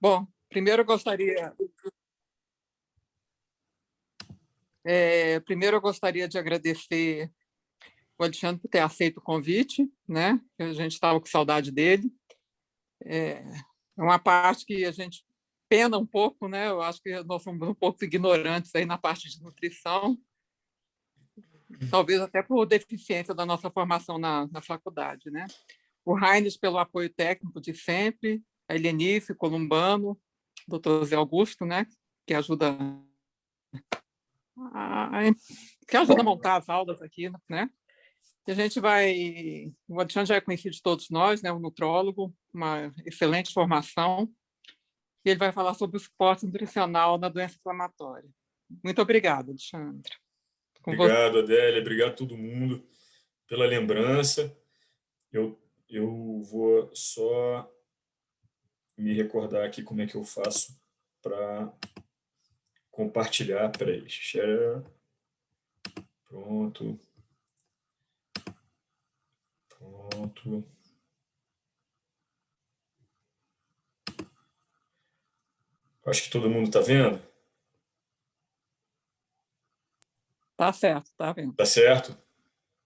Bom, primeiro eu gostaria de agradecer o Alexandre por ter aceito o convite, né? A gente estava com saudade dele. É uma parte que a gente pena um pouco, né? Eu acho que nós somos um pouco ignorantes aí na parte de nutrição, talvez até por deficiência da nossa formação na faculdade, né? O Heinz pelo apoio técnico de sempre, a Helenice, Columbano, doutor Zé Augusto, né? Que ajuda a, que ajuda a montar as aulas aqui, né? E a gente vai. O Alexandre já é conhecido de todos nós, né? Um nutrólogo, uma excelente formação, e ele vai falar sobre o suporte nutricional na doença inflamatória. Muito obrigada, Alexandre. Com você. Obrigado, Adélia. Obrigado a todo mundo pela lembrança. Eu vou só me recordar aqui como é que eu faço para compartilhar. Peraí, share. Pronto. Pronto. Acho que todo mundo está vendo. Tá certo, tá vendo? Tá certo?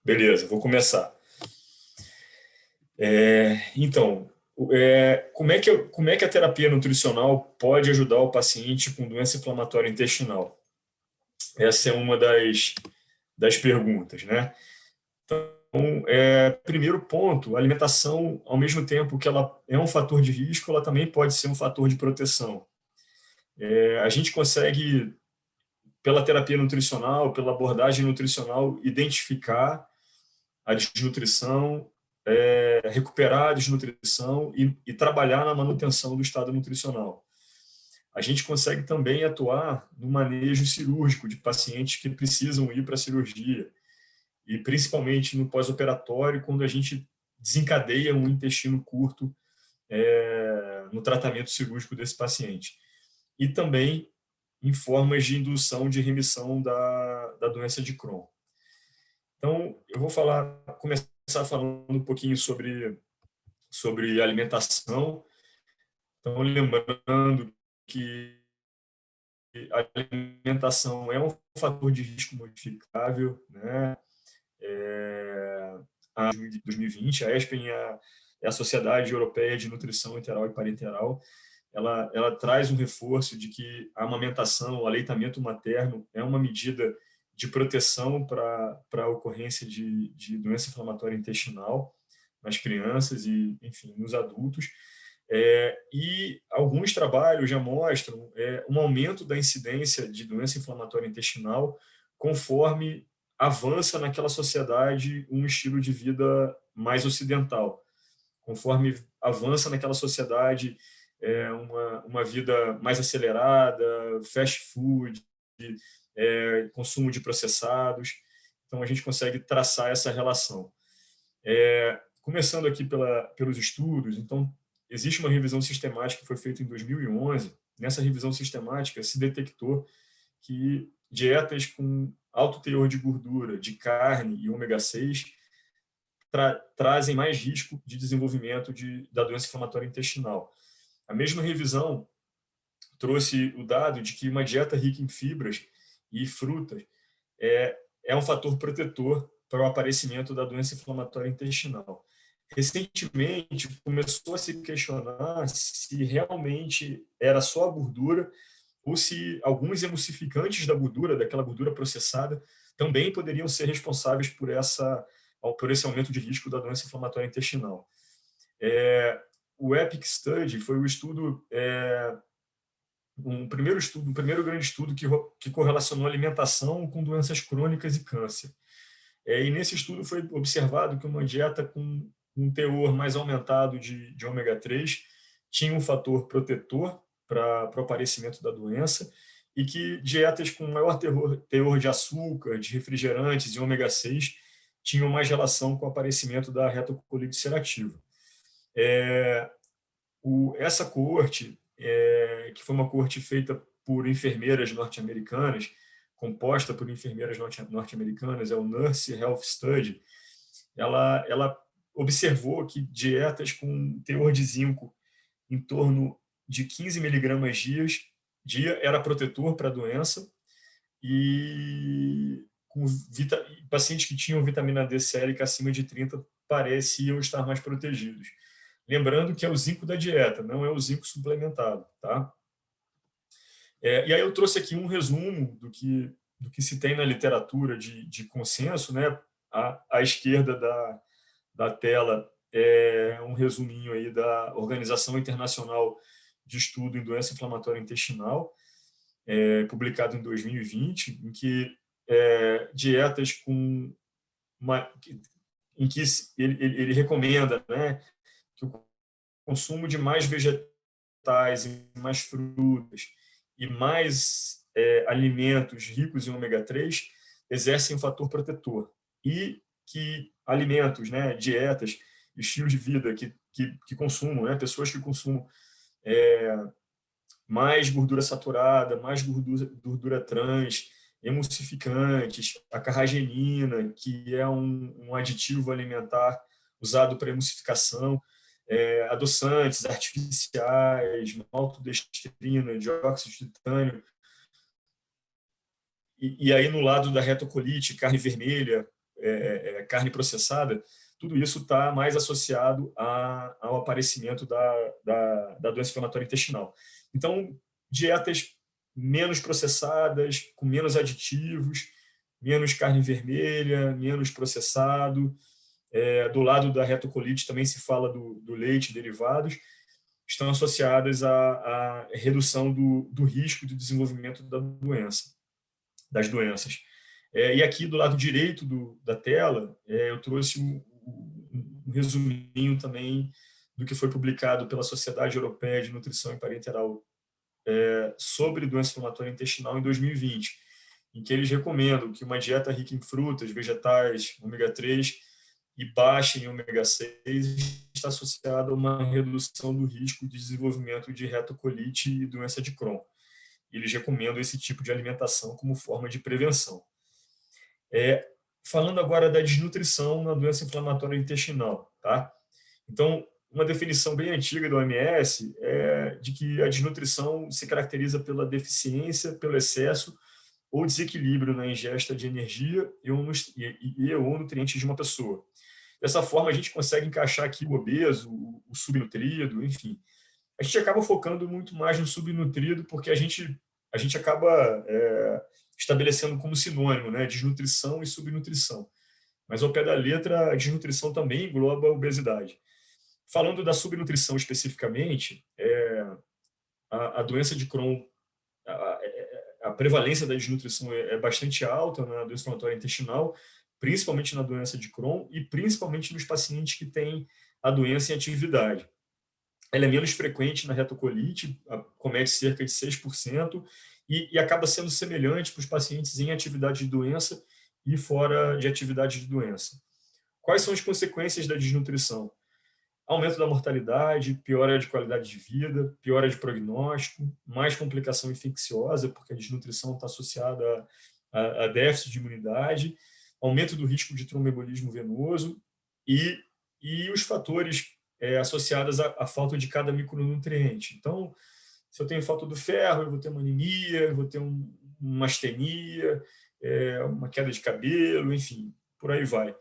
Beleza, vou começar. Então, como é que a terapia nutricional pode ajudar o paciente com doença inflamatória intestinal? Essa é uma das perguntas, né? Então, primeiro ponto, a alimentação, ao mesmo tempo que ela é um fator de risco, ela também pode ser um fator de proteção. A gente consegue, pela terapia nutricional, pela abordagem nutricional, identificar a desnutrição, recuperar a desnutrição e trabalhar na manutenção do estado nutricional. A gente consegue também atuar no manejo cirúrgico de pacientes que precisam ir para a cirurgia, e principalmente no pós-operatório, quando a gente desencadeia um intestino curto no tratamento cirúrgico desse paciente. E também em formas de indução de remissão da doença de Crohn. Então, eu vou começar falando um pouquinho sobre alimentação. Então, lembrando que a alimentação é um fator de risco modificável, né? A 2020, a ESPEN é a Sociedade Europeia de Nutrição Enteral e Parenteral. Ela traz um reforço de que a amamentação, o aleitamento materno é uma medida de proteção para a ocorrência de doença inflamatória intestinal nas crianças e, enfim, nos adultos. E alguns trabalhos já mostram um aumento da incidência de doença inflamatória intestinal conforme avança naquela sociedade um estilo de vida mais ocidental, conforme avança naquela sociedade uma vida mais acelerada, fast food, consumo de processados. Então, a gente consegue traçar essa relação. Começando aqui pelos estudos, então, existe uma revisão sistemática que foi feita em 2011. Nessa revisão sistemática, se detectou que dietas com alto teor de gordura, de carne e ômega 6 trazem mais risco de desenvolvimento da doença inflamatória intestinal. A mesma revisão trouxe o dado de que uma dieta rica em fibras e frutas é um fator protetor para o aparecimento da doença inflamatória intestinal. Recentemente, começou a se questionar se realmente era só a gordura ou se alguns emulsificantes da gordura, daquela gordura processada, também poderiam ser responsáveis por esse aumento de risco da doença inflamatória intestinal. O EPIC Study foi o estudo, um primeiro grande estudo que correlacionou alimentação com doenças crônicas e câncer. E nesse estudo foi observado que uma dieta com um teor mais aumentado de ômega 3 tinha um fator protetor para o aparecimento da doença, e que dietas com maior teor de açúcar, de refrigerantes e ômega 6 tinham mais relação com o aparecimento da retocolite ulcerativa. Essa coorte, que foi uma coorte feita por enfermeiras norte-americanas, composta por enfermeiras norte-americanas, é o Nurse Health Study, ela observou que dietas com teor de zinco em torno de 15 miligramas dia era protetor para a doença, e pacientes que tinham vitamina D sérica acima de 30 pareciam estar mais protegidos. Lembrando que é o zinco da dieta, não é o zinco suplementado, tá? E aí eu trouxe aqui um resumo do que se tem na literatura de consenso, né? À esquerda da tela é um resuminho aí da Organização Internacional de Estudo em Doença Inflamatória Intestinal, publicado em 2020, em que dietas em que ele recomenda, né, que o consumo de mais vegetais e mais frutas e mais alimentos ricos em ômega 3 exercem um fator protetor, e que alimentos, né, dietas, estilos de vida que consumam, né, pessoas que consumam mais gordura saturada, mais gordura trans, emulsificantes, a carragenina, que é um aditivo alimentar usado para emulsificação, adoçantes artificiais, maltodextrina, dióxido de titânio. E aí, no lado da retocolite, carne vermelha, carne processada, tudo isso está mais associado ao aparecimento da doença inflamatória intestinal. Então, dietas menos processadas, com menos aditivos, menos carne vermelha, menos processado. Do lado da retocolite também se fala do leite e derivados, estão associadas à redução do risco de desenvolvimento das doenças. E aqui do lado direito da tela, eu trouxe um resuminho também do que foi publicado pela Sociedade Europeia de Nutrição e Parenteral sobre doença inflamatória intestinal em 2020, em que eles recomendam que uma dieta rica em frutas, vegetais, ômega 3 e baixa em ômega 6 está associada a uma redução do risco de desenvolvimento de retocolite e doença de Crohn. Eles recomendam esse tipo de alimentação como forma de prevenção. Falando agora da desnutrição na doença inflamatória intestinal, tá? Então, uma definição bem antiga da OMS é de que a desnutrição se caracteriza pela deficiência, pelo excesso ou desequilíbrio na ingesta de energia ou nutrientes de uma pessoa. Dessa forma, a gente consegue encaixar aqui o obeso, o subnutrido, enfim. A gente acaba focando muito mais no subnutrido porque a gente acaba estabelecendo como sinônimo, né, desnutrição e subnutrição. Mas, ao pé da letra, a desnutrição também engloba a obesidade. Falando da subnutrição especificamente, a doença de Crohn, a prevalência da desnutrição é bastante alta na doença inflamatória intestinal, principalmente na doença de Crohn e principalmente nos pacientes que têm a doença em atividade. Ela é menos frequente na retocolite, comete cerca de 6%, e acaba sendo semelhante para os pacientes em atividade de doença e fora de atividade de doença. Quais são as consequências da desnutrição? Aumento da mortalidade, piora de qualidade de vida, piora de prognóstico, mais complicação infecciosa, porque a desnutrição está associada a déficit de imunidade, aumento do risco de tromboembolismo venoso e os fatores associados à falta de cada micronutriente. Então, se eu tenho falta do ferro, eu vou ter uma anemia, eu vou ter uma astenia, uma queda de cabelo, enfim, por aí vai.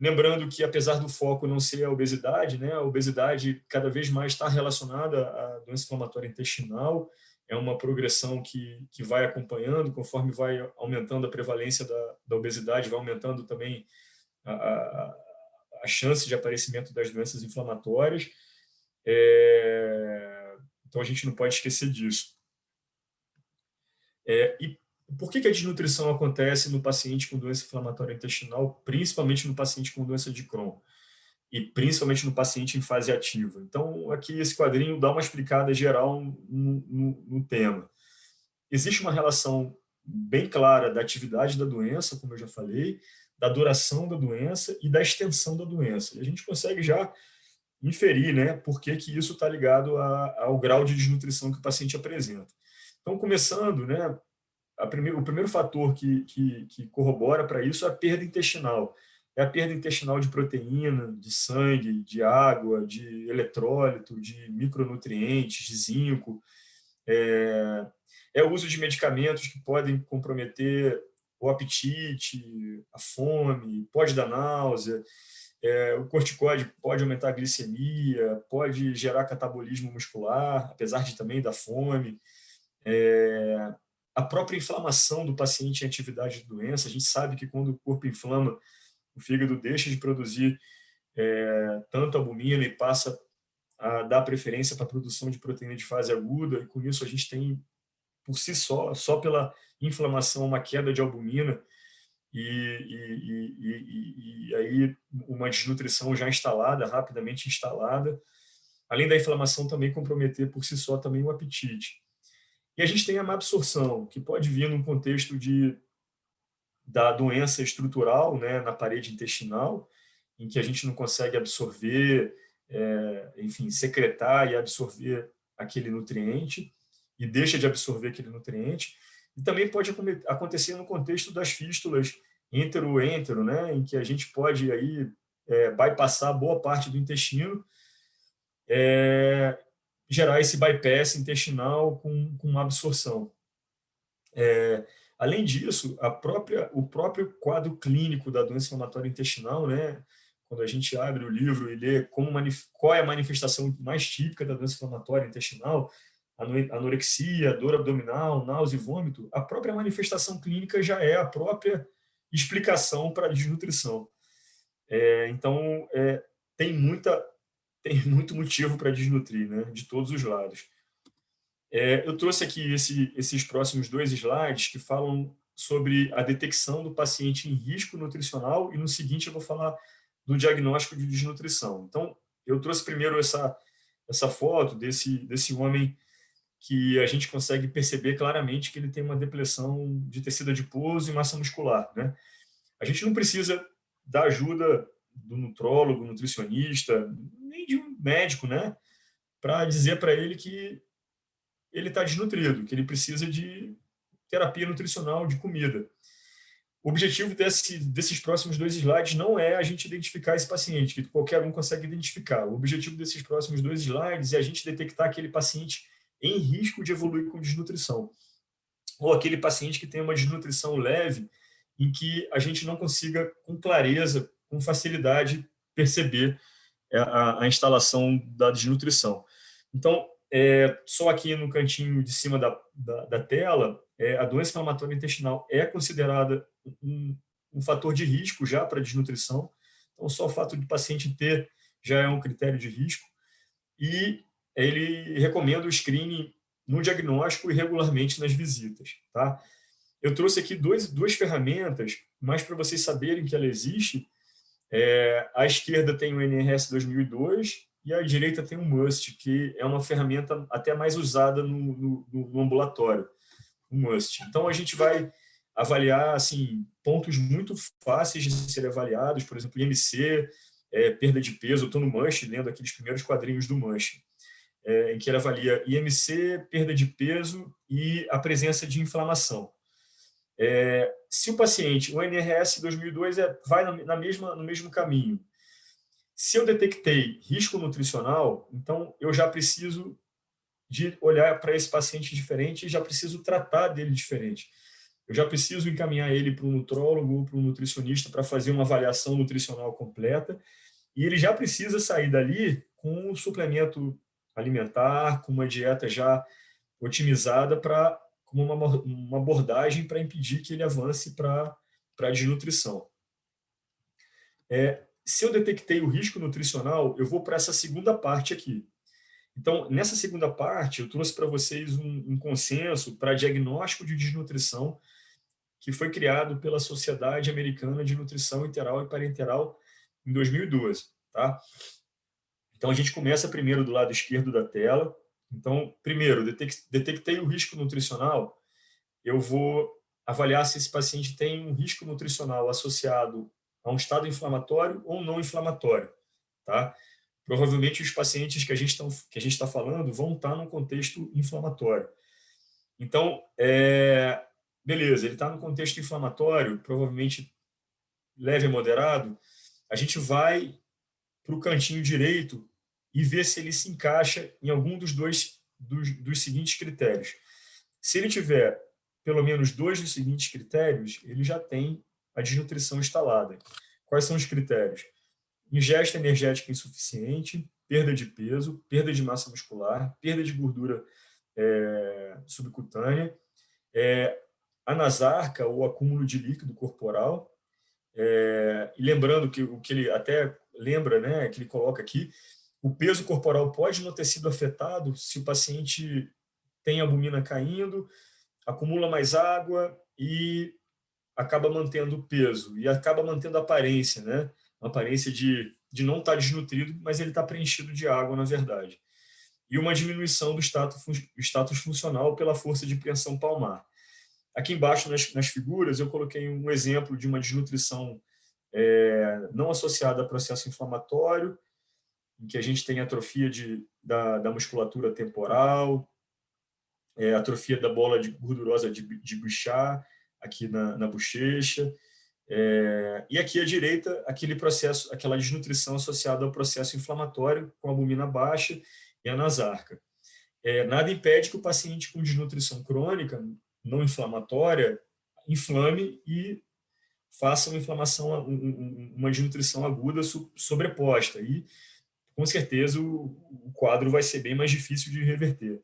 Lembrando que, apesar do foco não ser a obesidade, né, a obesidade cada vez mais está relacionada à doença inflamatória intestinal, é uma progressão que vai acompanhando, conforme vai aumentando a prevalência da obesidade, vai aumentando também a chance de aparecimento das doenças inflamatórias. Então, a gente não pode esquecer disso. E por que a desnutrição acontece no paciente com doença inflamatória intestinal, principalmente no paciente com doença de Crohn, e principalmente no paciente em fase ativa? Então, aqui esse quadrinho dá uma explicada geral no tema. Existe uma relação bem clara da atividade da doença, como eu já falei, da duração da doença e da extensão da doença. E a gente consegue já inferir, né, por que isso está ligado ao grau de desnutrição que o paciente apresenta. Então, começando, né, o primeiro fator que corrobora para isso é a perda intestinal. é a perda intestinal de proteína, de sangue, de água, de eletrólito, de micronutrientes, de zinco. É o uso de medicamentos que podem comprometer o apetite, a fome, pode dar náusea. O corticóide pode aumentar a glicemia, pode gerar catabolismo muscular, apesar de também dar fome. A própria inflamação do paciente em atividade de doença, a gente sabe que quando o corpo inflama, o fígado deixa de produzir tanto albumina e passa a dar preferência para a produção de proteína de fase aguda, e com isso a gente tem, por si só pela inflamação, uma queda de albumina, e aí uma desnutrição já instalada, rapidamente instalada, além da inflamação também comprometer por si só também o apetite. E a gente tem a má absorção, que pode vir num contexto da doença estrutural, né, na parede intestinal, em que a gente não consegue absorver, enfim, secretar e absorver aquele nutriente, e deixa de absorver aquele nutriente. E também pode acontecer no contexto das fístulas entero-entero, né, em que a gente pode aí bypassar boa parte do intestino, gerar esse bypass intestinal com uma absorção. Além disso, o próprio quadro clínico da doença inflamatória intestinal, né, quando a gente abre o livro e lê qual é a manifestação mais típica da doença inflamatória intestinal, anorexia, dor abdominal, náusea e vômito, a própria manifestação clínica já é a própria explicação para a desnutrição. Então, tem muito motivo para desnutrir, né, de todos os lados. Eu trouxe aqui esses próximos 2 slides que falam sobre a detecção do paciente em risco nutricional, e no seguinte eu vou falar do diagnóstico de desnutrição. Então, eu trouxe primeiro essa foto desse homem que a gente consegue perceber claramente que ele tem uma depressão de tecido adiposo e massa muscular, né? A gente não precisa da ajuda do nutrólogo, nutricionista, nem de um médico, né, para dizer para ele que ele está desnutrido, que ele precisa de terapia nutricional, de comida. O objetivo desses próximos 2 slides não é a gente identificar esse paciente, que qualquer um consegue identificar. O objetivo desses próximos 2 slides é a gente detectar aquele paciente em risco de evoluir com desnutrição, ou aquele paciente que tem uma desnutrição leve, em que a gente não consiga, com clareza, com facilidade, perceber a instalação da desnutrição. Então, só aqui no cantinho de cima da tela, a doença inflamatória intestinal é considerada um fator de risco já para desnutrição. Então, só o fato de paciente ter já é um critério de risco. E ele recomenda o screening no diagnóstico e regularmente nas visitas. Tá? Eu trouxe aqui duas ferramentas, mais para vocês saberem que ela existe. À esquerda tem o NRS 2002 e à direita tem o MUST, que é uma ferramenta até mais usada no ambulatório, o MUST. Então, a gente vai avaliar assim, pontos muito fáceis de serem avaliados, por exemplo, IMC, perda de peso. Eu estou no MUST, lendo aqueles primeiros quadrinhos do MUST, em que ele avalia IMC, perda de peso e a presença de inflamação. Se o paciente, o NRS 2002 vai no mesmo caminho. Se eu detectei risco nutricional, então eu já preciso de olhar para esse paciente diferente e já preciso tratar dele diferente. Eu já preciso encaminhar ele para um nutrólogo ou para um nutricionista para fazer uma avaliação nutricional completa, e ele já precisa sair dali com um suplemento alimentar, com uma dieta já otimizada como uma abordagem para impedir que ele avance para a desnutrição. Se eu detectei o risco nutricional, eu vou para essa segunda parte aqui. Então, nessa segunda parte, eu trouxe para vocês um consenso para diagnóstico de desnutrição que foi criado pela Sociedade Americana de Nutrição Enteral e Parenteral em 2012. Tá? Então, a gente começa primeiro do lado esquerdo da tela. Então, primeiro, detectei o risco nutricional, eu vou avaliar se esse paciente tem um risco nutricional associado a um estado inflamatório ou não inflamatório. Tá? Provavelmente os pacientes que a gente está falando vão estar num contexto inflamatório. Então, beleza, ele está no contexto inflamatório, provavelmente leve a moderado, a gente vai para o cantinho direito e ver se ele se encaixa em algum dos seguintes critérios. Se ele tiver pelo menos 2 dos seguintes critérios, ele já tem a desnutrição instalada. Quais são os critérios? Ingesta energética insuficiente, perda de peso, perda de massa muscular, perda de gordura subcutânea, anasarca ou acúmulo de líquido corporal. E lembrando que o que ele até lembra, né, que ele coloca aqui, o peso corporal pode não ter sido afetado se o paciente tem albumina caindo, acumula mais água e acaba mantendo o peso e acaba mantendo a aparência, né? Uma aparência de não estar desnutrido, mas ele está preenchido de água, na verdade. E uma diminuição do status funcional pela força de preensão palmar. Aqui embaixo, nas figuras, eu coloquei um exemplo de uma desnutrição não associada a processo inflamatório, em que a gente tem atrofia da musculatura temporal, atrofia da bola gordurosa de Bouchard, aqui na bochecha, e aqui à direita, aquela desnutrição associada ao processo inflamatório, com albumina baixa e anasarca. Nada impede que o paciente com desnutrição crônica, não inflamatória, inflame e faça uma inflamação, uma desnutrição aguda sobreposta. E, com certeza, o quadro vai ser bem mais difícil de reverter.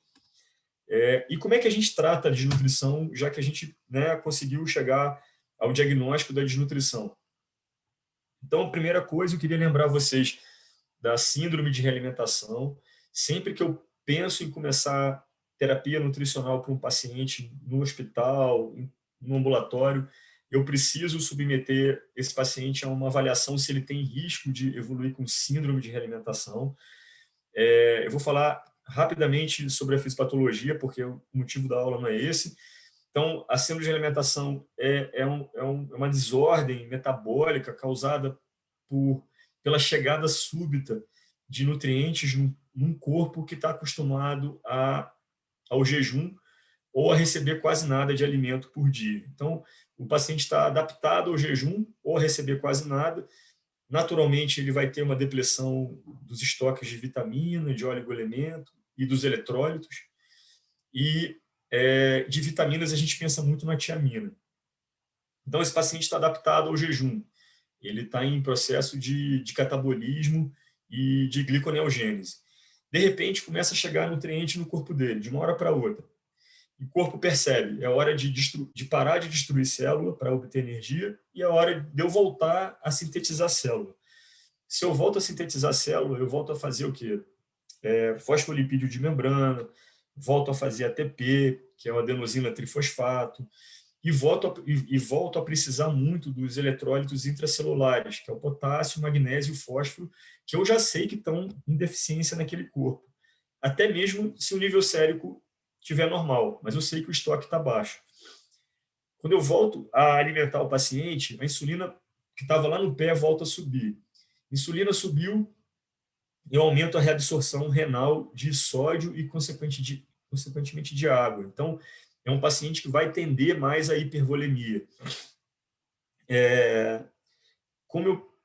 E como é que a gente trata a desnutrição, já que a gente, né, conseguiu chegar ao diagnóstico da desnutrição? Então, a primeira coisa, eu queria lembrar vocês da síndrome de realimentação. Sempre que eu penso em começar terapia nutricional para um paciente no hospital, no ambulatório, eu preciso submeter esse paciente a uma avaliação se ele tem risco de evoluir com síndrome de realimentação. Eu vou falar rapidamente sobre a fisiopatologia, porque o motivo da aula não é esse. Então, a síndrome de alimentação é uma desordem metabólica causada pela chegada súbita de nutrientes num corpo que está acostumado ao jejum ou a receber quase nada de alimento por dia. Então, o paciente está adaptado ao jejum ou a receber quase nada. Naturalmente, ele vai ter uma depressão dos estoques de vitamina, de oligoelemento e dos eletrólitos. E de vitaminas, a gente pensa muito na tiamina. Então, esse paciente está adaptado ao jejum. Ele está em processo de catabolismo e de gliconeogênese. De repente, começa a chegar nutriente no corpo dele, de uma hora para outra. E o corpo percebe, é hora de parar de destruir célula para obter energia e é hora de eu voltar a sintetizar célula. Se eu volto a sintetizar célula, eu volto a fazer o quê? Fosfolipídio de membrana, volto a fazer ATP, que é o adenosina trifosfato, e volto a precisar muito dos eletrólitos intracelulares, que é o potássio, o magnésio e o fósforo, que eu já sei que estão em deficiência naquele corpo. Até mesmo se o nível sérico estiver normal, mas eu sei que o estoque está baixo. Quando eu volto a alimentar o paciente, a insulina que estava lá no pé volta a subir. A insulina subiu, eu aumento a reabsorção renal de sódio e, consequentemente, de água. Então, é um paciente que vai tender mais à hipervolemia.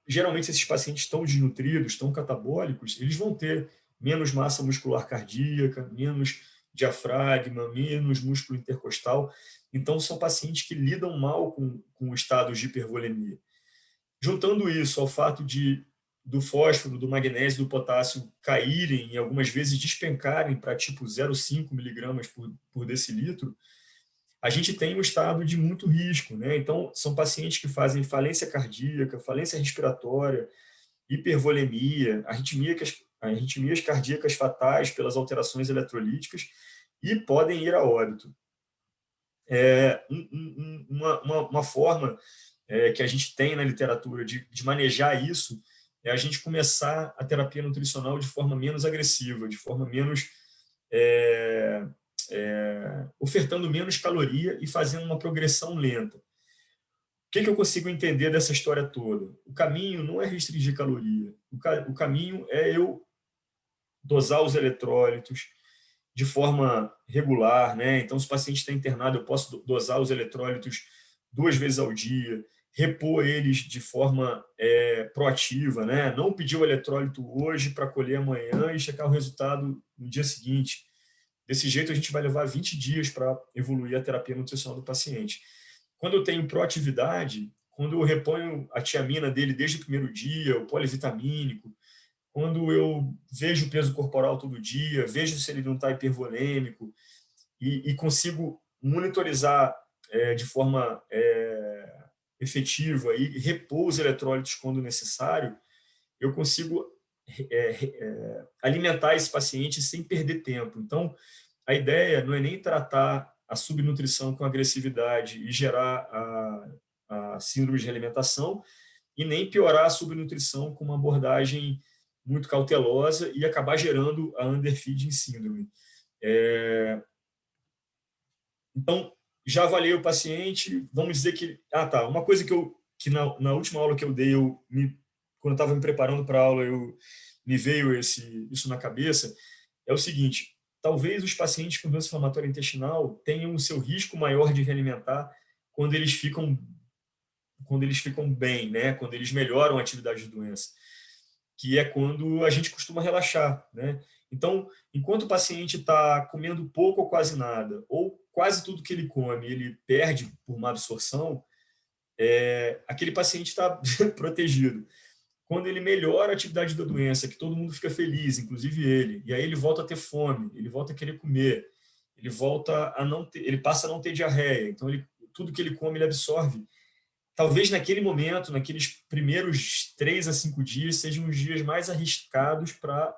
Geralmente, esses pacientes estão desnutridos, estão catabólicos, eles vão ter menos massa muscular cardíaca, menos diafragma, menos músculo intercostal. Então, são pacientes que lidam mal com estados de hipervolemia. Juntando isso ao fato do fósforo, do magnésio e do potássio caírem e algumas vezes despencarem para tipo 0,5 miligramas por decilitro, a gente tem um estado de muito risco, né? Então, são pacientes que fazem falência cardíaca, falência respiratória, hipervolemia, arritmias cardíacas fatais pelas alterações eletrolíticas e podem ir a óbito. Uma forma que a gente tem na literatura de manejar isso é a gente começar a terapia nutricional de forma menos agressiva, de forma menos ofertando menos caloria e fazendo uma progressão lenta. O que eu consigo entender dessa história toda? O caminho não é restringir caloria. O caminho é eu dosar os eletrólitos de forma regular, né? Então, se o paciente está internado, eu posso dosar os eletrólitos 2 vezes ao dia, repor eles de forma proativa, né? Não pedir o eletrólito hoje para colher amanhã e checar o resultado no dia seguinte. Desse jeito, a gente vai levar 20 dias para evoluir a terapia nutricional do paciente. Quando eu tenho proatividade, quando eu reponho a tiamina dele desde o primeiro dia, o polivitamínico, quando eu vejo o peso corporal todo dia, vejo se ele não está hipervolêmico e consigo monitorizar de forma efetiva e repor os eletrólitos quando necessário, eu consigo alimentar esse paciente sem perder tempo. Então, a ideia não é nem tratar a subnutrição com agressividade e gerar a síndrome de realimentação, e nem piorar a subnutrição com uma abordagem muito cautelosa e acabar gerando a underfeeding síndrome. Então, já avaliei o paciente, vamos dizer que... uma coisa que na última aula que eu dei, quando eu estava me preparando para a aula, me veio isso na cabeça, é o seguinte: talvez os pacientes com doença inflamatória intestinal tenham o seu risco maior de realimentar quando eles ficam bem, né? Quando eles melhoram a atividade de doença, que é quando a gente costuma relaxar, né? Então, enquanto o paciente está comendo pouco ou quase nada, ou quase tudo que ele come ele perde por má absorção, aquele paciente está protegido. Quando ele melhora a atividade da doença, que todo mundo fica feliz, inclusive ele, e aí ele volta a ter fome, ele volta a querer comer, ele volta a não ter, ele passa a não ter diarreia, então tudo que ele come ele absorve. Talvez naquele momento, naqueles primeiros 3 a 5 dias, sejam os dias mais arriscados para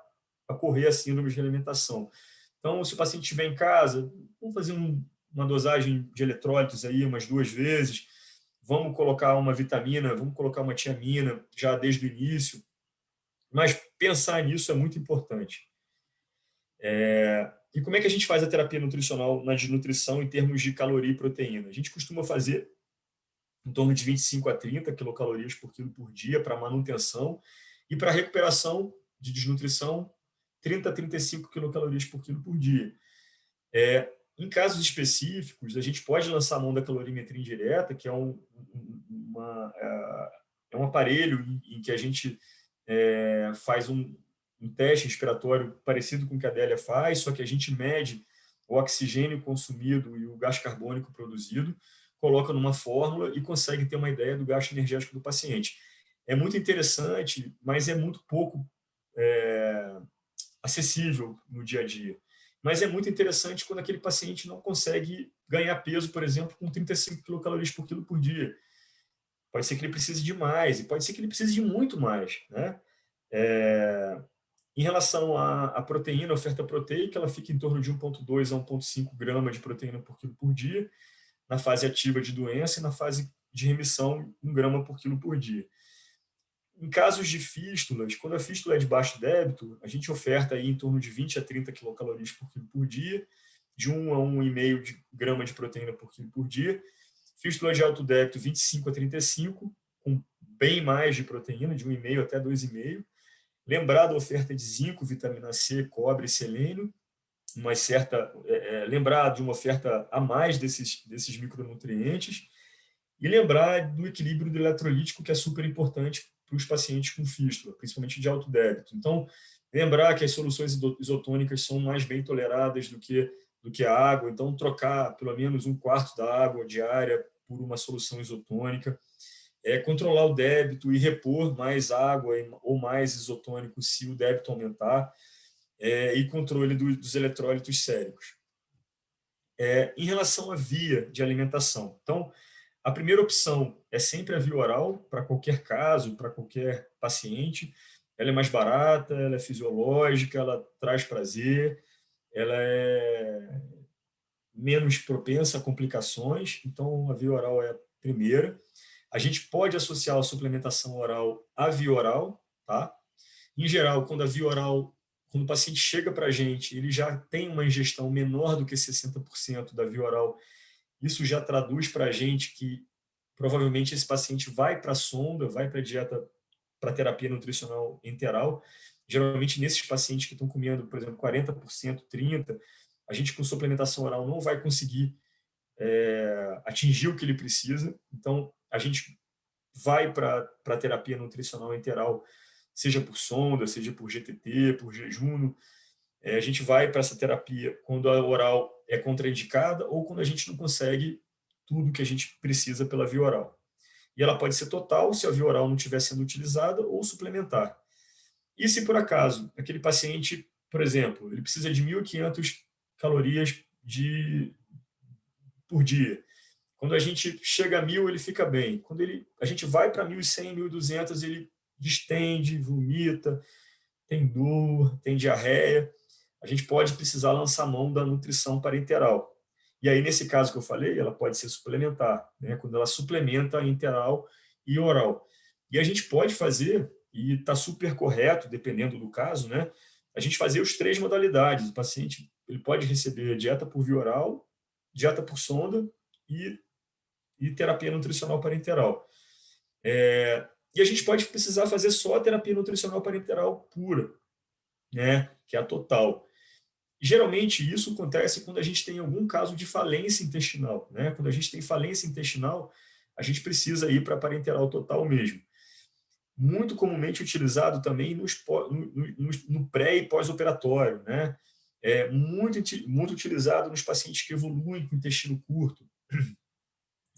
ocorrer a síndrome de alimentação. Então, se o paciente estiver em casa, vamos fazer uma dosagem de eletrólitos aí umas 2 vezes, vamos colocar uma vitamina, vamos colocar uma tiamina já desde o início, mas pensar nisso é muito importante. E como é que a gente faz a terapia nutricional na desnutrição em termos de caloria e proteína? A gente costuma fazer em torno de 25 a 30 quilocalorias por quilo por dia para manutenção, e para recuperação de desnutrição, 30 a 35 quilocalorias por quilo por dia. Em casos específicos, a gente pode lançar a mão da calorimetria indireta, que é um aparelho em que a gente faz um teste respiratório parecido com o que a Adélia faz, só que a gente mede o oxigênio consumido e o gás carbônico produzido, coloca numa fórmula e consegue ter uma ideia do gasto energético do paciente. É muito interessante, mas é muito pouco acessível no dia a dia. Mas é muito interessante quando aquele paciente não consegue ganhar peso, por exemplo, com 35 quilocalorias por quilo por dia. Pode ser que ele precise de mais, e pode ser que ele precise de muito mais, né? Em relação à proteína, a oferta proteica, ela fica em torno de 1,2 a 1,5 gramas de proteína por quilo por dia, na fase ativa de doença, e na fase de remissão, 1 grama por quilo por dia. Em casos de fístulas, quando a fístula é de baixo débito, a gente oferta aí em torno de 20 a 30 quilocalorias por quilo por dia, de 1 a 1,5 grama de proteína por quilo por dia. Fístula de alto débito, 25 a 35, com bem mais de proteína, de 1,5 até 2,5. Lembrar da oferta de zinco, vitamina C, cobre e selênio, lembrar de uma oferta a mais desses micronutrientes, e lembrar do equilíbrio do eletrolítico, que é super importante para os pacientes com fístula, principalmente de alto débito. Então, lembrar que as soluções isotônicas são mais bem toleradas do que a água, então trocar pelo menos 1/4 da água diária por uma solução isotônica, controlar o débito e repor mais água ou mais isotônico se o débito aumentar, e controle dos eletrólitos séricos. Em relação à via de alimentação, então, a primeira opção é sempre a via oral, para qualquer caso, para qualquer paciente. Ela é mais barata, ela é fisiológica, ela traz prazer, ela é menos propensa a complicações, então a via oral é a primeira. A gente pode associar a suplementação oral à via oral, tá? Em geral, quando o paciente chega para a gente, ele já tem uma ingestão menor do que 60% da via oral. Isso já traduz para a gente que provavelmente esse paciente vai para a sonda, vai para a dieta, para a terapia nutricional enteral. Geralmente, nesses pacientes que estão comendo, por exemplo, 40%, 30%, a gente com suplementação oral não vai conseguir atingir o que ele precisa. Então, a gente vai para a terapia nutricional enteral, seja por sonda, seja por GTT, por jejum. A gente vai para essa terapia quando a oral é contraindicada ou quando a gente não consegue tudo que a gente precisa pela via oral. E ela pode ser total, se a via oral não estiver sendo utilizada, ou suplementar. E se por acaso aquele paciente, por exemplo, ele precisa de 1.500 calorias por dia. Quando a gente chega a 1.000, ele fica bem. Quando a gente vai para 1.100, 1.200, ele distende, vomita, tem dor, tem diarreia. A gente pode precisar lançar mão da nutrição parenteral. E aí, nesse caso que eu falei, ela pode ser suplementar, né? Quando ela suplementa enteral e oral. E a gente pode fazer, e está super correto, dependendo do caso, né? A gente fazer os 3 modalidades. O paciente ele pode receber dieta por via oral, dieta por sonda e terapia nutricional parenteral. E a gente pode precisar fazer só a terapia nutricional parenteral pura, né? Que é a total. Geralmente, isso acontece quando a gente tem algum caso de falência intestinal, né? Quando a gente tem falência intestinal, a gente precisa ir para a parenteral total mesmo. Muito comumente utilizado também no pré e pós-operatório, né? Muito utilizado nos pacientes que evoluem com intestino curto.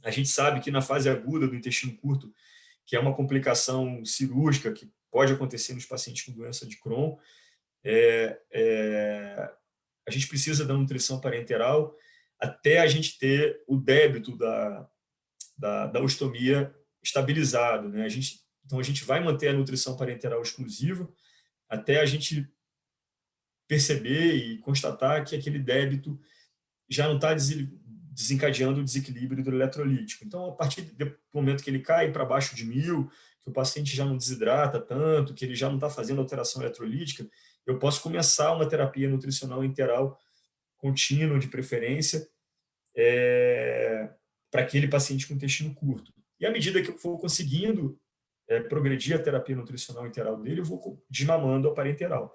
A gente sabe que na fase aguda do intestino curto, que é uma complicação cirúrgica que pode acontecer nos pacientes com doença de Crohn, a gente precisa da nutrição parenteral até a gente ter o débito da ostomia estabilizado, né? Então, a gente vai manter a nutrição parenteral exclusiva até a gente perceber e constatar que aquele débito já não está desencadeando o desequilíbrio hidroeletrolítico. Então, a partir do momento que ele cai para baixo de 1.000, que o paciente já não desidrata tanto, que ele já não está fazendo alteração eletrolítica, eu posso começar uma terapia nutricional enteral contínua, de preferência, para aquele paciente com intestino curto. E à medida que eu for conseguindo progredir a terapia nutricional enteral dele, eu vou desmamando a parenteral.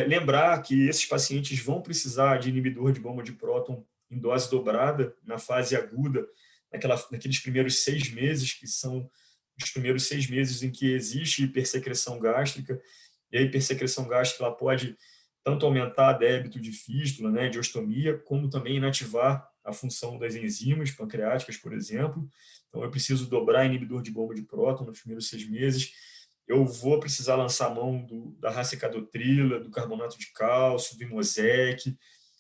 Lembrar que esses pacientes vão precisar de inibidor de bomba de próton em dose dobrada na fase aguda, naqueles primeiros 6 meses, que são os primeiros 6 meses em que existe hipersecreção gástrica, e a hipersecreção gástrica ela pode tanto aumentar débito de fístula, né, de ostomia, como também inativar a função das enzimas pancreáticas, por exemplo. Então, eu preciso dobrar inibidor de bomba de próton nos primeiros 6 meses. Eu vou precisar lançar a mão da racecadotrila, do carbonato de cálcio, do Imosec,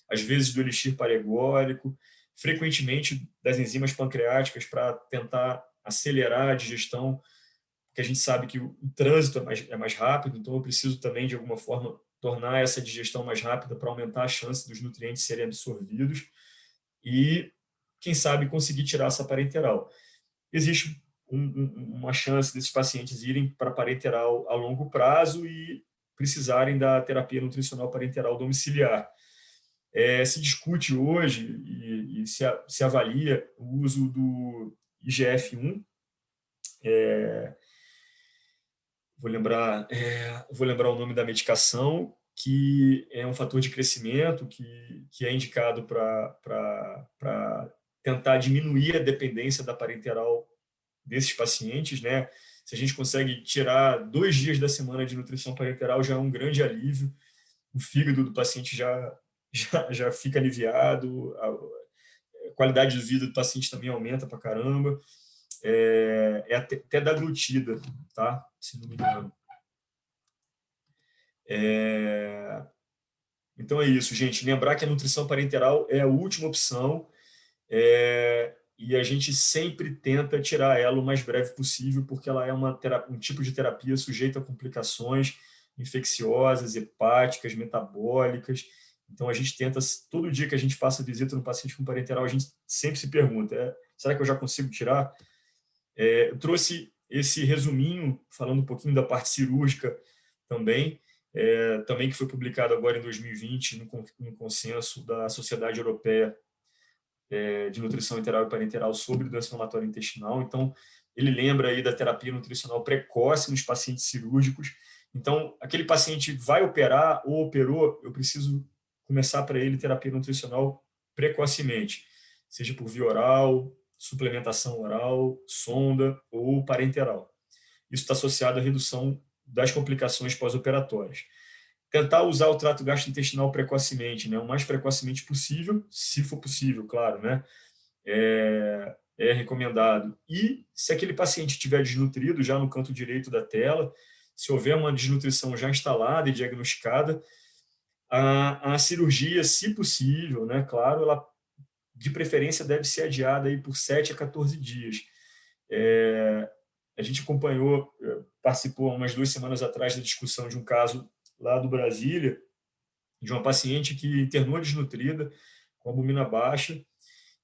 às vezes do elixir paregórico, frequentemente das enzimas pancreáticas para tentar acelerar a digestão, porque a gente sabe que o trânsito é mais rápido, então eu preciso também, de alguma forma, tornar essa digestão mais rápida para aumentar a chance dos nutrientes serem absorvidos e, quem sabe, conseguir tirar essa parenteral. Existe uma chance desses pacientes irem para a parenteral a longo prazo e precisarem da terapia nutricional parenteral domiciliar. Se discute hoje e se avalia o uso do IGF-1. Vou lembrar o nome da medicação, que é um fator de crescimento que é indicado para tentar diminuir a dependência da parenteral desses pacientes, né? Se a gente consegue tirar 2 dias da semana de nutrição parenteral, já é um grande alívio. O fígado do paciente já fica aliviado, a qualidade de vida do paciente também aumenta para caramba. Até da glutida, tá? Se não me engano. Então é isso, gente. Lembrar que a nutrição parenteral é a última opção e a gente sempre tenta tirar ela o mais breve possível, porque ela é um tipo de terapia sujeita a complicações infecciosas, hepáticas, metabólicas. Então a gente tenta, todo dia que a gente passa visita no paciente com parenteral, a gente sempre se pergunta, será que eu já consigo tirar? Eu trouxe esse resuminho, falando um pouquinho da parte cirúrgica também, que foi publicado agora em 2020 no consenso da Sociedade Europeia de Nutrição Enteral e Parenteral sobre doença inflamatória intestinal. Então, ele lembra aí da terapia nutricional precoce nos pacientes cirúrgicos. Então, aquele paciente vai operar ou operou, eu preciso começar para ele terapia nutricional precocemente, seja por via oral, suplementação oral, sonda ou parenteral. Isso está associado à redução das complicações pós-operatórias. Tentar usar o trato gastrointestinal precocemente, né? O mais precocemente possível, se for possível, claro, né? É recomendado. E se aquele paciente estiver desnutrido, já no canto direito da tela, se houver uma desnutrição já instalada e diagnosticada, a cirurgia, se possível, né? Claro, ela de preferência deve ser adiada aí por 7 a 14 dias. A gente acompanhou, participou umas 2 semanas atrás da discussão de um caso lá do Brasília, de uma paciente que internou desnutrida, com albumina baixa,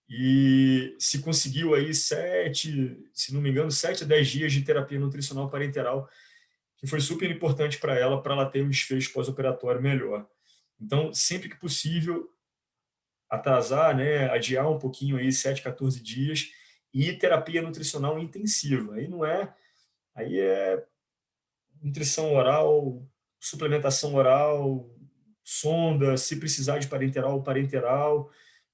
e se conseguiu aí 7, se não me engano, 7 a 10 dias de terapia nutricional parenteral, que foi super importante para ela ter um desfecho pós-operatório melhor. Então, sempre que possível, atrasar, né, adiar um pouquinho aí, 7, 14 dias, e terapia nutricional intensiva. Aí é nutrição oral, suplementação oral, sonda, se precisar de parenteral,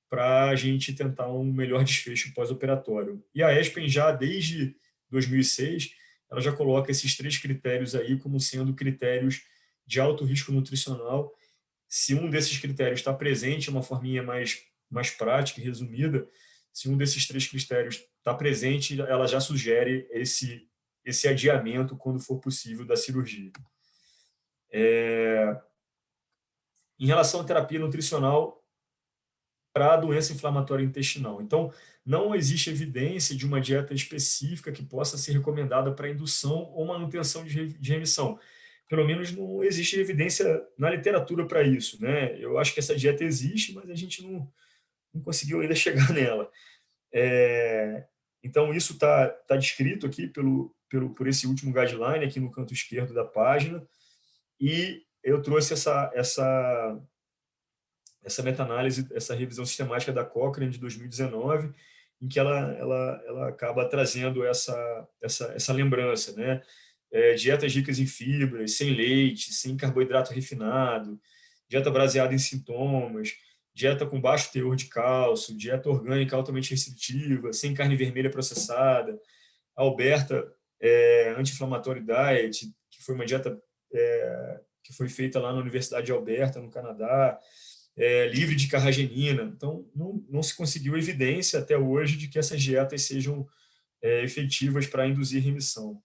para a gente tentar um melhor desfecho pós-operatório. E a ESPEN já, desde 2006, ela já coloca esses 3 critérios aí como sendo critérios de alto risco nutricional. Se um desses critérios está presente, é uma forminha mais prática e resumida, se um desses 3 critérios está presente, ela já sugere esse adiamento quando for possível da cirurgia. Em relação à terapia nutricional para a doença inflamatória intestinal. Então, não existe evidência de uma dieta específica que possa ser recomendada para indução ou manutenção de remissão. Pelo menos não existe evidência na literatura para isso, né? Eu acho que essa dieta existe, mas a gente não conseguiu ainda chegar nela. Então, isso tá descrito aqui por esse último guideline aqui no canto esquerdo da página, e eu trouxe essa meta-análise, essa revisão sistemática da Cochrane de 2019, em que ela acaba trazendo essa lembrança, né? Dietas ricas em fibras, sem leite, sem carboidrato refinado, dieta baseada em sintomas, dieta com baixo teor de cálcio, dieta orgânica altamente restritiva, sem carne vermelha processada, a Alberta Anti-Inflammatory Diet, que foi uma dieta que foi feita lá na Universidade de Alberta, no Canadá, livre de carragenina. Então, não se conseguiu evidência até hoje de que essas dietas sejam efetivas para induzir remissão.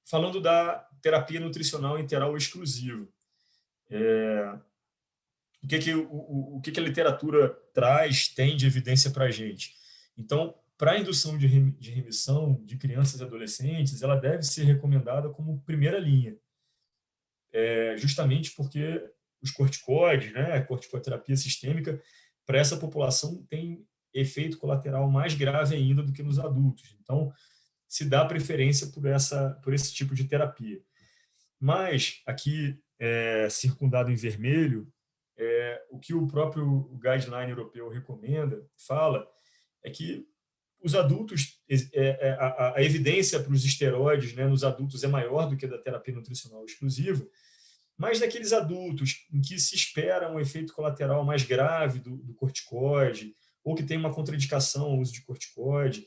Falando da terapia nutricional interal exclusiva, o que a literatura tem de evidência para a gente? Então, para a indução de remissão de crianças e adolescentes, ela deve ser recomendada como primeira linha, justamente porque os corticoides, né, a corticoterapia sistêmica, para essa população tem efeito colateral mais grave ainda do que nos adultos. Então, se dá preferência por esse tipo de terapia. Mas, aqui, circundado em vermelho, o que o próprio guideline europeu fala, é que os adultos, a evidência para os esteroides, né, nos adultos é maior do que a da terapia nutricional exclusiva, mas naqueles adultos em que se espera um efeito colateral mais grave do corticoide, ou que tem uma contraindicação ao uso de corticoide,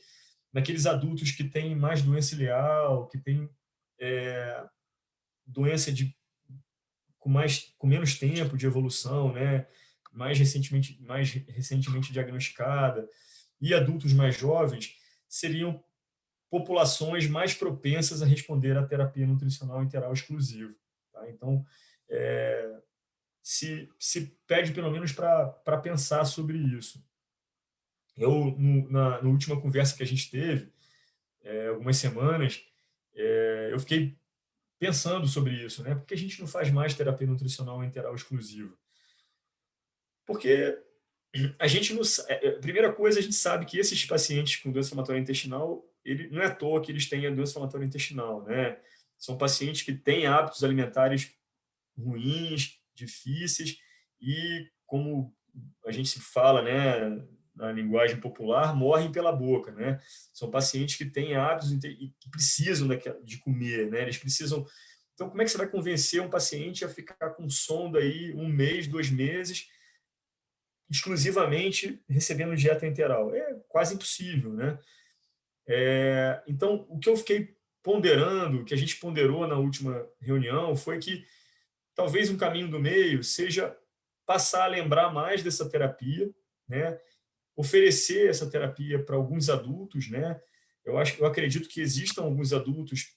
naqueles adultos que têm mais doença ileal, que têm doença com menos tempo de evolução, né, mais recentemente diagnosticada, e adultos mais jovens, seriam populações mais propensas a responder à terapia nutricional interal exclusiva. Tá? Então, se pede pelo menos para pensar sobre isso. Eu, na última conversa que a gente teve, algumas semanas, eu fiquei pensando sobre isso, né? Por que a gente não faz mais terapia nutricional interal exclusiva? Porque a gente não, primeira coisa, a gente sabe que esses pacientes com doença inflamatória intestinal, não é à toa que eles têm a doença inflamatória intestinal, né? São pacientes que têm hábitos alimentares ruins, difíceis, e como a gente se fala, né, na linguagem popular, morrem pela boca, né? São pacientes que têm hábitos e que precisam de comer, né? Eles precisam. Então, como é que você vai convencer um paciente a ficar com sonda aí 1 mês, 2 meses, exclusivamente recebendo dieta interal? É quase impossível, né? Então, o que eu fiquei ponderando, que a gente ponderou na última reunião, foi que talvez um caminho do meio seja passar a lembrar mais dessa terapia, né? Oferecer essa terapia para alguns adultos, né? Eu acredito que existam alguns adultos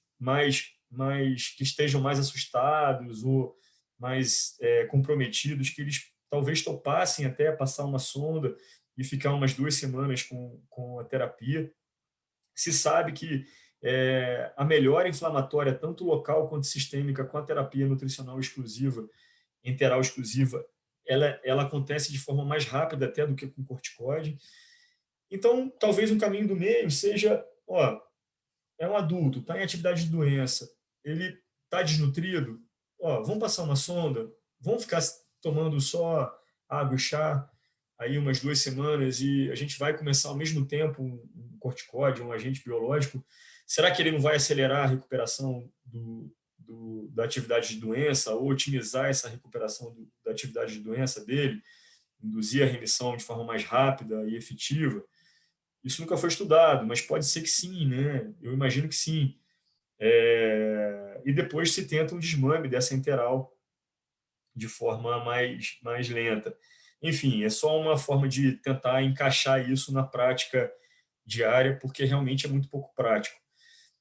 que estejam mais assustados ou mais comprometidos, que eles talvez topassem até passar uma sonda e ficar umas 2 semanas com a terapia. Se sabe que a melhora inflamatória, tanto local quanto sistêmica, com a terapia nutricional exclusiva, enteral exclusiva, ela acontece de forma mais rápida até do que com corticoide. Então, talvez um caminho do meio seja, é um adulto, está em atividade de doença, ele está desnutrido, vamos passar uma sonda, vamos ficar tomando só água e chá aí umas 2 semanas e a gente vai começar ao mesmo tempo um corticóide, um agente biológico. Será que ele não vai acelerar a recuperação da atividade de doença ou otimizar essa recuperação da atividade de doença dele, induzir a remissão de forma mais rápida e efetiva? Isso nunca foi estudado, mas pode ser que sim, né? Eu imagino que sim. E depois se tenta um desmame dessa enteral de forma mais lenta. Enfim, é só uma forma de tentar encaixar isso na prática diária, porque realmente é muito pouco prático.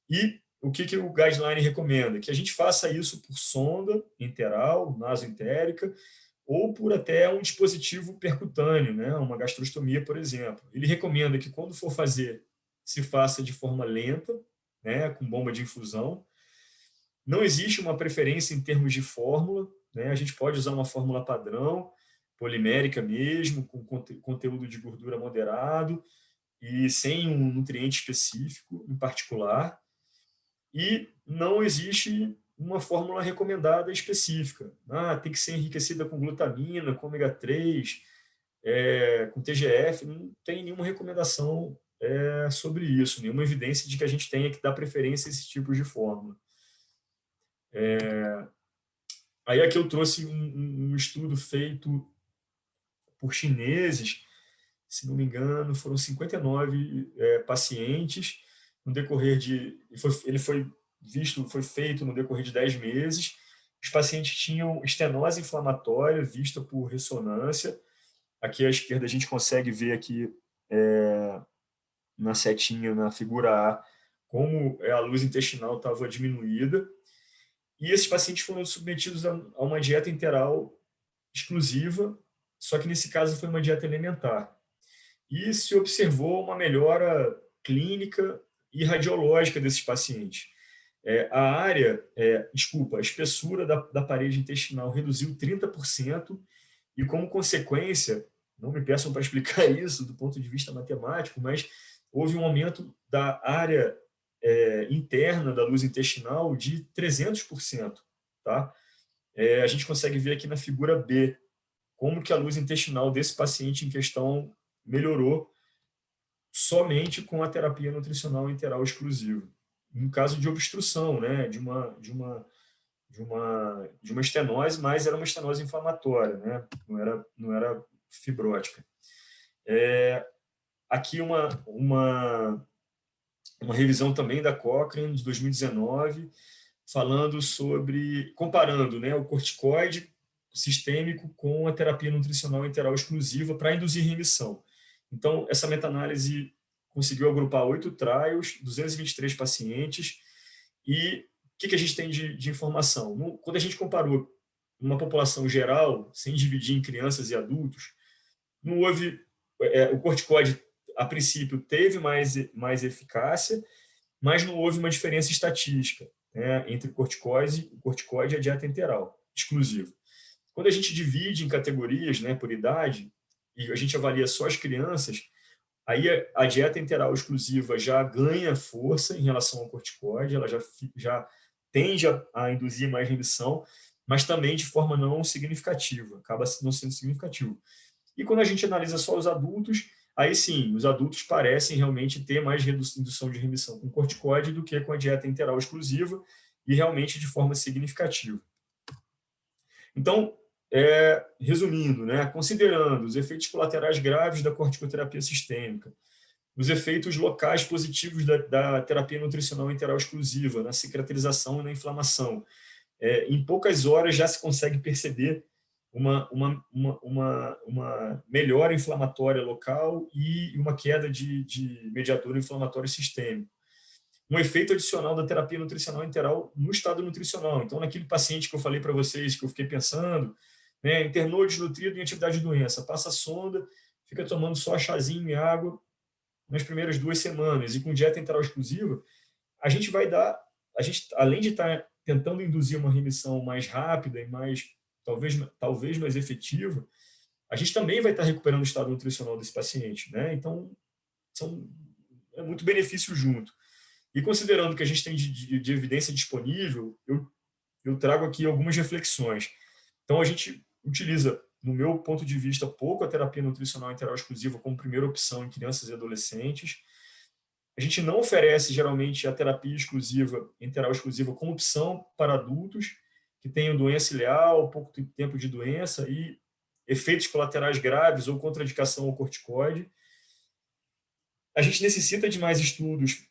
E o que o guideline recomenda? Que a gente faça isso por sonda enteral, nasoentérica, ou por até um dispositivo percutâneo, né? Uma gastrostomia, por exemplo. Ele recomenda que, quando for fazer, se faça de forma lenta, né? Com bomba de infusão. Não existe uma preferência em termos de fórmula, né? A gente pode usar uma fórmula padrão, polimérica mesmo, com conteúdo de gordura moderado e sem um nutriente específico em particular. E não existe uma fórmula recomendada específica. Tem que ser enriquecida com glutamina, com ômega 3, com TGF. Não tem nenhuma recomendação sobre isso, nenhuma evidência de que a gente tenha que dar preferência a esses tipos de fórmula. Aí aqui eu trouxe um estudo feito por chineses, se não me engano, foram 59 pacientes no decorrer de... Ele foi feito no decorrer de 10 meses. Os pacientes tinham estenose inflamatória vista por ressonância. Aqui à esquerda a gente consegue ver aqui na setinha, na figura A, como a luz intestinal estava diminuída. E esses pacientes foram submetidos a uma dieta enteral exclusiva, só que nesse caso foi uma dieta elementar. E se observou uma melhora clínica e radiológica desses pacientes. A espessura da parede intestinal reduziu 30%, e como consequência, não me peçam para explicar isso do ponto de vista matemático, mas houve um aumento da área interna da luz intestinal de 300%. Tá? A gente consegue ver aqui na figura B como que a luz intestinal desse paciente em questão melhorou somente com a terapia nutricional enteral exclusiva. No caso de obstrução, né, de uma estenose, mas era uma estenose inflamatória, né, não era fibrótica. Aqui uma revisão também da Cochrane de 2019, comparando, né, o corticoide sistêmico com a terapia nutricional enteral exclusiva para induzir remissão. Então, essa meta-análise conseguiu agrupar 8 trials, 223 pacientes, e o que a gente tem de informação? Quando a gente comparou uma população geral, sem dividir em crianças e adultos, não houve... o corticoide, a princípio, teve mais eficácia, mas não houve uma diferença estatística, né, entre o corticoide e a dieta enteral exclusiva. Quando a gente divide em categorias, né, por idade, e a gente avalia só as crianças, aí a dieta enteral exclusiva já ganha força em relação ao corticoide, ela já tende a induzir mais remissão, mas também de forma não significativa, acaba não sendo significativo. E quando a gente analisa só os adultos, aí sim, os adultos parecem realmente ter mais indução de remissão com corticoide do que com a dieta enteral exclusiva, e realmente de forma significativa. Então, resumindo, né, considerando os efeitos colaterais graves da corticoterapia sistêmica, os efeitos locais positivos da terapia nutricional interal exclusiva, na cicatrização e na inflamação. Em poucas horas já se consegue perceber uma melhora inflamatória local e uma queda de mediador inflamatório sistêmico. Um efeito adicional da terapia nutricional interal no estado nutricional. Então, naquele paciente que eu falei para vocês, que eu fiquei pensando, né, internou desnutrido em atividade de doença, passa a sonda, fica tomando só chazinho e água nas primeiras 2 semanas, e com dieta interal exclusiva, a gente vai dar, além de estar tentando induzir uma remissão mais rápida e talvez mais efetiva, a gente também vai estar recuperando o estado nutricional desse paciente, né? Então, é muito benefício junto. E considerando que a gente tem de evidência disponível, eu trago aqui algumas reflexões. Então, a gente utiliza, no meu ponto de vista, pouco a terapia nutricional interal exclusiva como primeira opção em crianças e adolescentes. A gente não oferece, geralmente, a terapia exclusiva, interal exclusiva, como opção para adultos que tenham doença ileal, pouco tempo de doença e efeitos colaterais graves ou contraindicação ao corticoide. A gente necessita de mais estudos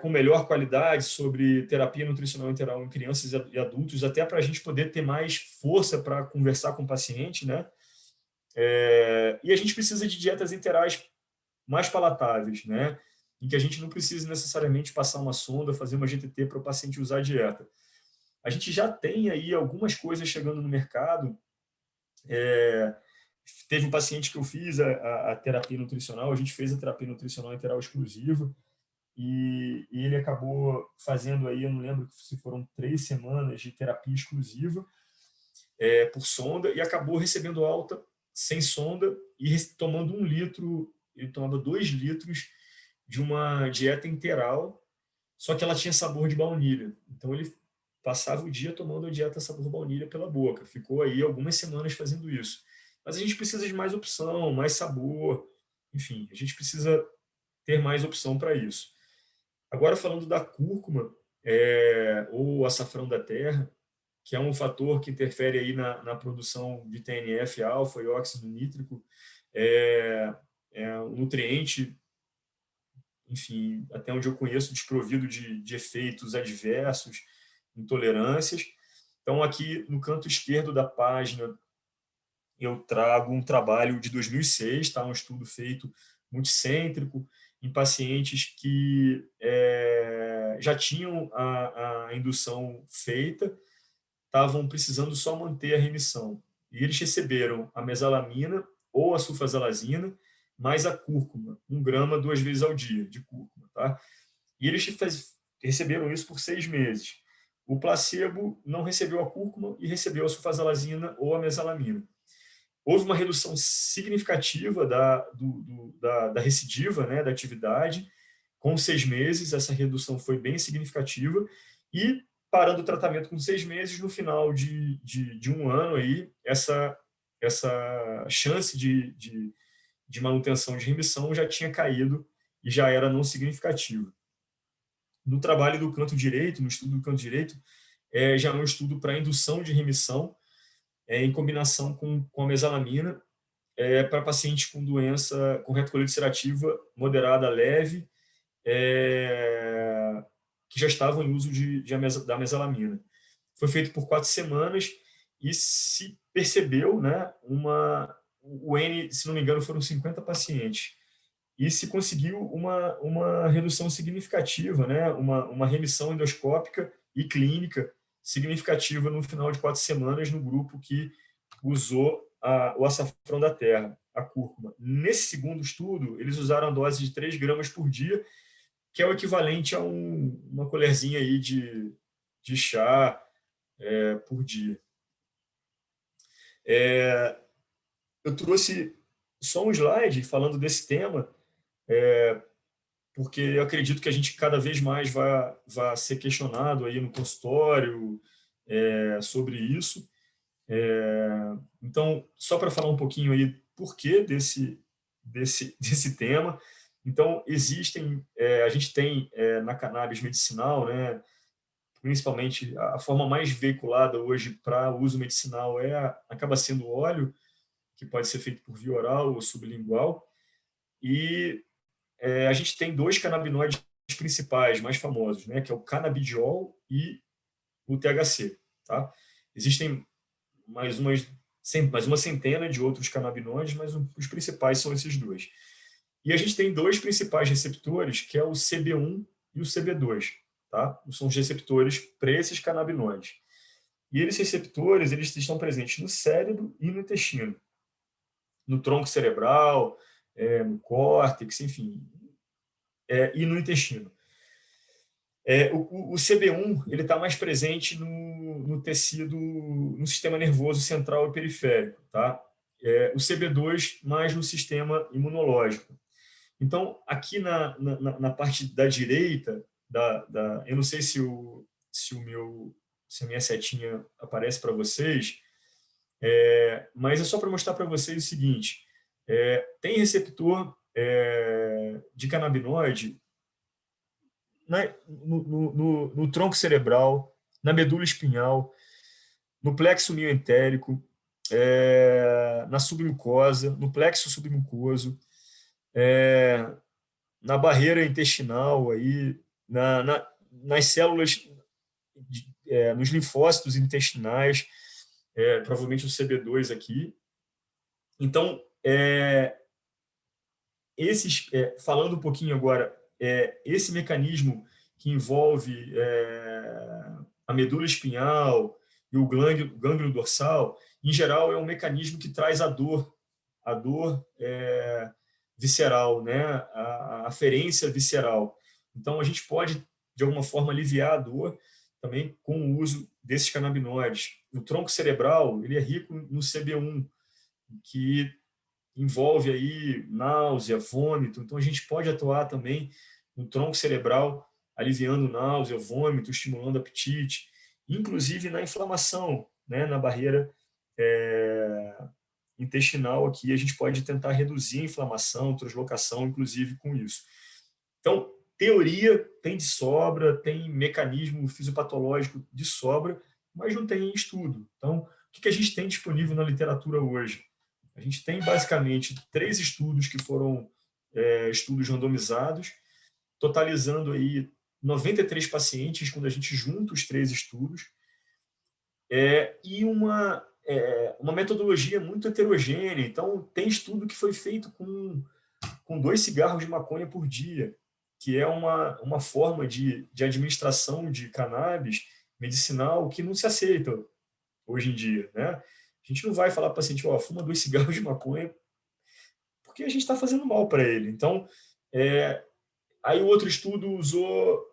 com melhor qualidade sobre terapia nutricional interal em crianças e adultos, até para a gente poder ter mais força para conversar com o paciente, né? E a gente precisa de dietas interais mais palatáveis, né? Em que a gente não precise necessariamente passar uma sonda, fazer uma GTT para o paciente usar a dieta. A gente já tem aí algumas coisas chegando no mercado. Teve um paciente que eu fiz a terapia nutricional, a gente fez a terapia nutricional interal exclusiva, e ele acabou fazendo aí, eu não lembro se foram 3 semanas de terapia exclusiva por sonda, e acabou recebendo alta sem sonda e tomando 1 litro, ele tomava 2 litros de uma dieta integral, só que ela tinha sabor de baunilha. Então ele passava o dia tomando a dieta sabor baunilha pela boca. Ficou aí algumas semanas fazendo isso. Mas a gente precisa de mais opção, mais sabor, enfim, a gente precisa ter mais opção para isso. Agora, falando da cúrcuma, ou açafrão da terra, que é um fator que interfere aí na produção de TNF-alfa e óxido nítrico, é um nutriente, enfim, até onde eu conheço, desprovido de efeitos adversos, intolerâncias. Então, aqui no canto esquerdo da página, eu trago um trabalho de 2006, tá? Um estudo feito multicêntrico, em pacientes que já tinham a indução feita, estavam precisando só manter a remissão. E eles receberam a mesalamina ou a sulfasalazina, mais a cúrcuma, 1 grama 2 vezes ao dia de cúrcuma. Tá? E eles receberam isso por 6 meses. O placebo não recebeu a cúrcuma e recebeu a sulfasalazina ou a mesalamina. Houve uma redução significativa da recidiva, né, da atividade. Com 6 meses, essa redução foi bem significativa. E, parando o tratamento com 6 meses, no final de 1 ano, aí, essa chance de manutenção de remissão já tinha caído e já era não significativa. No trabalho do canto direito, no estudo do canto direito, já é um estudo para indução de remissão, em combinação com a mesalamina, para pacientes com doença, com retocolite ulcerativa moderada leve, que já estavam em uso da mesalamina. Foi feito por 4 semanas e se percebeu, né, o N, se não me engano, foram 50 pacientes, e se conseguiu uma redução significativa, né, uma remissão endoscópica e clínica significativa no final de 4 semanas no grupo que usou o açafrão da terra, a cúrcuma. Nesse segundo estudo, eles usaram a dose de 3 gramas por dia, que é o equivalente a uma colherzinha aí de chá por dia. Eu trouxe só um slide falando desse tema, porque eu acredito que a gente cada vez mais vai ser questionado aí no consultório sobre isso. Então, só para falar um pouquinho aí por que desse tema. Então, a gente tem na cannabis medicinal, né, principalmente a forma mais veiculada hoje para uso medicinal acaba sendo o óleo, que pode ser feito por via oral ou sublingual, e a gente tem dois canabinoides principais, mais famosos, né, que é o canabidiol e o THC. Tá? Existem mais uma centena de outros canabinoides, mas os principais são esses dois. E a gente tem dois principais receptores, que é o CB1 e o CB2. Tá? São os receptores para esses canabinoides. E esses receptores eles estão presentes no cérebro e no intestino, no tronco cerebral, no córtex, enfim, e no intestino. O CB1 ele está mais presente no tecido, no sistema nervoso central e periférico, tá? O CB2 mais no sistema imunológico. Então, aqui na parte da direita, eu não sei se a minha setinha aparece para vocês, mas é só para mostrar para vocês o seguinte: tem receptor de canabinoide no tronco cerebral, na medula espinhal, no plexo mioentérico, na submucosa, no plexo submucoso, na barreira intestinal, aí, nas células, nos linfócitos intestinais, provavelmente o CB2 aqui. Então, falando um pouquinho agora, esse mecanismo que envolve a medula espinhal e o gânglio dorsal, em geral, é um mecanismo que traz a dor visceral, né? A aferência visceral. Então, a gente pode, de alguma forma, aliviar a dor também com o uso desses canabinoides. O tronco cerebral ele é rico no CB1, que envolve aí náusea, vômito. Então, a gente pode atuar também no tronco cerebral, aliviando náusea, vômito, estimulando apetite, inclusive na inflamação, né? Na barreira intestinal aqui, a gente pode tentar reduzir a inflamação, translocação, inclusive com isso. Então, teoria tem de sobra, tem mecanismo fisiopatológico de sobra, mas não tem estudo. Então, o que a gente tem disponível na literatura hoje? A gente tem basicamente 3 estudos que foram estudos randomizados, totalizando aí 93 pacientes quando a gente junta os 3 estudos, e uma metodologia muito heterogênea. Então, tem estudo que foi feito com 2 cigarros de maconha por dia, que é uma forma de administração de cannabis medicinal que não se aceita hoje em dia, né? A gente não vai falar para o paciente, fuma 2 cigarros de maconha, porque a gente está fazendo mal para ele. Então, aí o outro estudo usou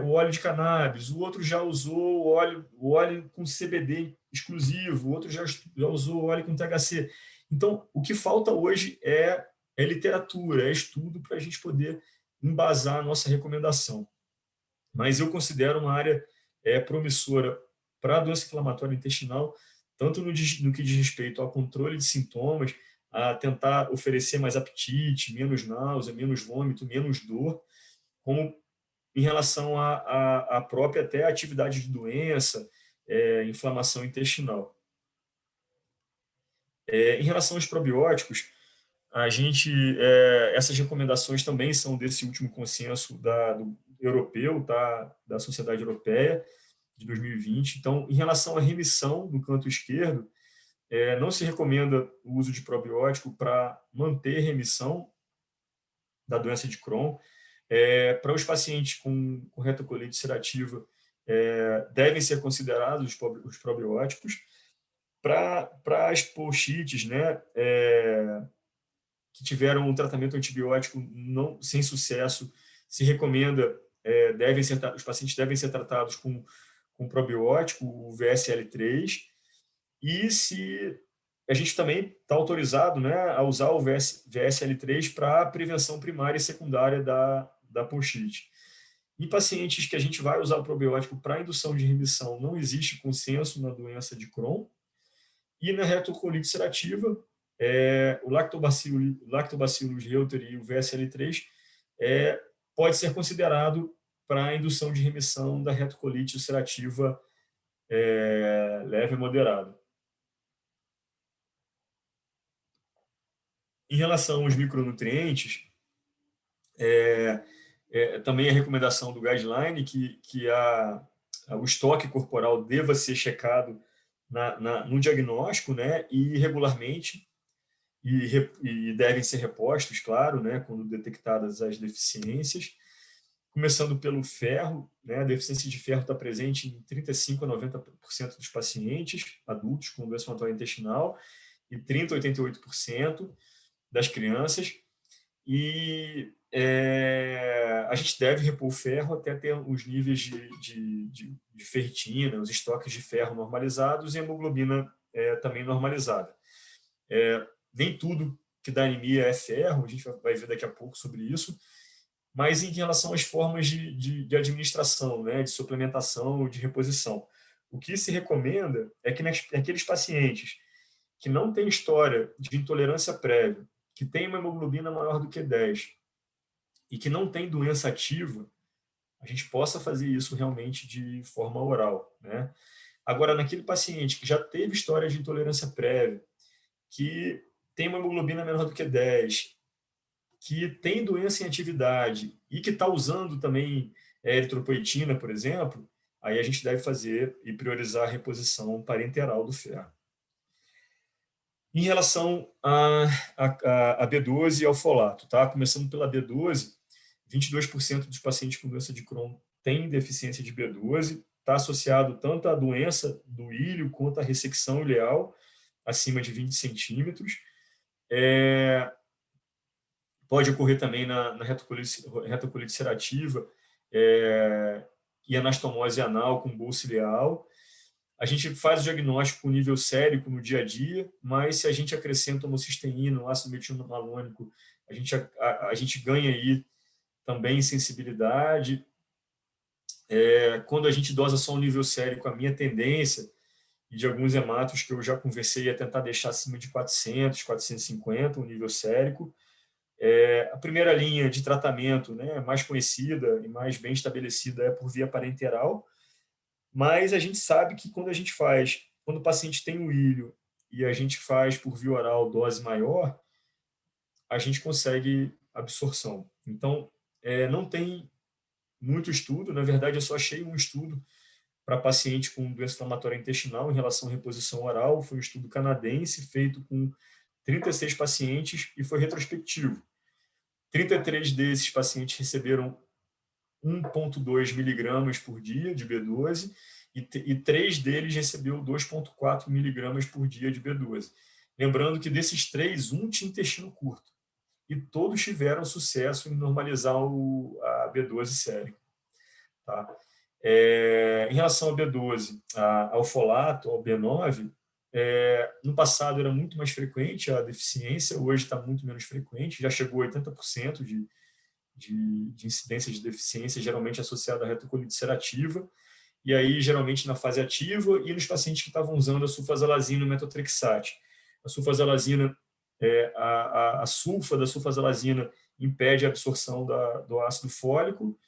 o óleo de cannabis, o outro já usou o óleo com CBD exclusivo, o outro já usou o óleo com THC. Então, o que falta hoje é literatura, é estudo para a gente poder embasar a nossa recomendação. Mas eu considero uma área promissora para a doença inflamatória intestinal, tanto no que diz respeito ao controle de sintomas, a tentar oferecer mais apetite, menos náusea, menos vômito, menos dor, como em relação à própria até atividade de doença, inflamação intestinal. Em relação aos probióticos, essas recomendações também são desse último consenso do europeu, tá? Da Sociedade Europeia de 2020. Então, em relação à remissão no canto esquerdo, não se recomenda o uso de probiótico para manter remissão da doença de Crohn. Para os pacientes com retocolite ulcerativa, devem ser considerados os probióticos. Para as pouchites, né, que tiveram um tratamento antibiótico sem sucesso, se recomenda, os pacientes devem ser tratados com probiótico, o VSL3, e se a gente também está autorizado, né, a usar o VSL3 para prevenção primária e secundária da pouchite. Em pacientes que a gente vai usar o probiótico para indução de remissão, não existe consenso na doença de Crohn. E na retocolite ulcerativa, o Lactobacillus reuteri e o VSL3 pode ser considerado para a indução de remissão da retocolite ulcerativa leve e moderada. Em relação aos micronutrientes, Também a recomendação do guideline que o estoque corporal deva ser checado no diagnóstico, né, e regularmente, e devem ser repostos, claro, né, quando detectadas as deficiências. Começando pelo ferro, né, a deficiência de ferro está presente em 35% a 90% dos pacientes adultos com doença inflamatória intestinal e 30% a 88% das crianças. E a gente deve repor o ferro até ter os níveis de ferritina, os estoques de ferro normalizados e a hemoglobina também normalizada. Nem tudo que dá anemia é ferro, a gente vai ver daqui a pouco sobre isso, mas em relação às formas de administração, né, de suplementação, de reposição. O que se recomenda é que naqueles pacientes que não têm história de intolerância prévia, que têm uma hemoglobina maior do que 10 e que não tem doença ativa, a gente possa fazer isso realmente de forma oral, né? Agora, naquele paciente que já teve história de intolerância prévia, que tem uma hemoglobina menor do que 10, que tem doença em atividade e que está usando também eritropoetina, por exemplo, aí a gente deve fazer e priorizar a reposição parenteral do ferro. Em relação a B12 e ao folato, tá? Começando pela B12, 22% dos pacientes com doença de Crohn têm deficiência de B12, está associado tanto à doença do ilho quanto à ressecção ileal, acima de 20 centímetros. Pode ocorrer também na retocolite ulcerativa e anastomose anal com bolsa ileal. A gente faz o diagnóstico com nível sérico no dia a dia, mas se a gente acrescenta homocisteína, ácido metilmalônico, a gente ganha aí também sensibilidade. Quando a gente dosa só o nível sérico, a minha tendência, e de alguns hematos que eu já conversei, é tentar deixar acima de 400, 450 o nível sérico. A primeira linha de tratamento, né, mais conhecida e mais bem estabelecida é por via parenteral, mas a gente sabe que quando o paciente tem o ilho e a gente faz por via oral dose maior, a gente consegue absorção. Então, não tem muito estudo, na verdade eu só achei um estudo para paciente com doença inflamatória intestinal em relação à reposição oral, foi um estudo canadense feito com 36 pacientes e foi retrospectivo. 33 desses pacientes receberam 1,2 miligramas por dia de B12 e 3 deles recebeu 2,4 miligramas por dia de B12. Lembrando que desses 3, um tinha intestino curto. E todos tiveram sucesso em normalizar a B12 sérica. Tá? Em relação ao B12, ao folato, ao B9, no passado era muito mais frequente a deficiência, hoje está muito menos frequente, já chegou a 80% de incidência de deficiência, geralmente associada à retocolite ulcerativa, e aí geralmente na fase ativa e nos pacientes que estavam usando a sulfasalazina e o metotrexate. A sulfasalazina, a sulfa da sulfasalazina impede a absorção do ácido fólico,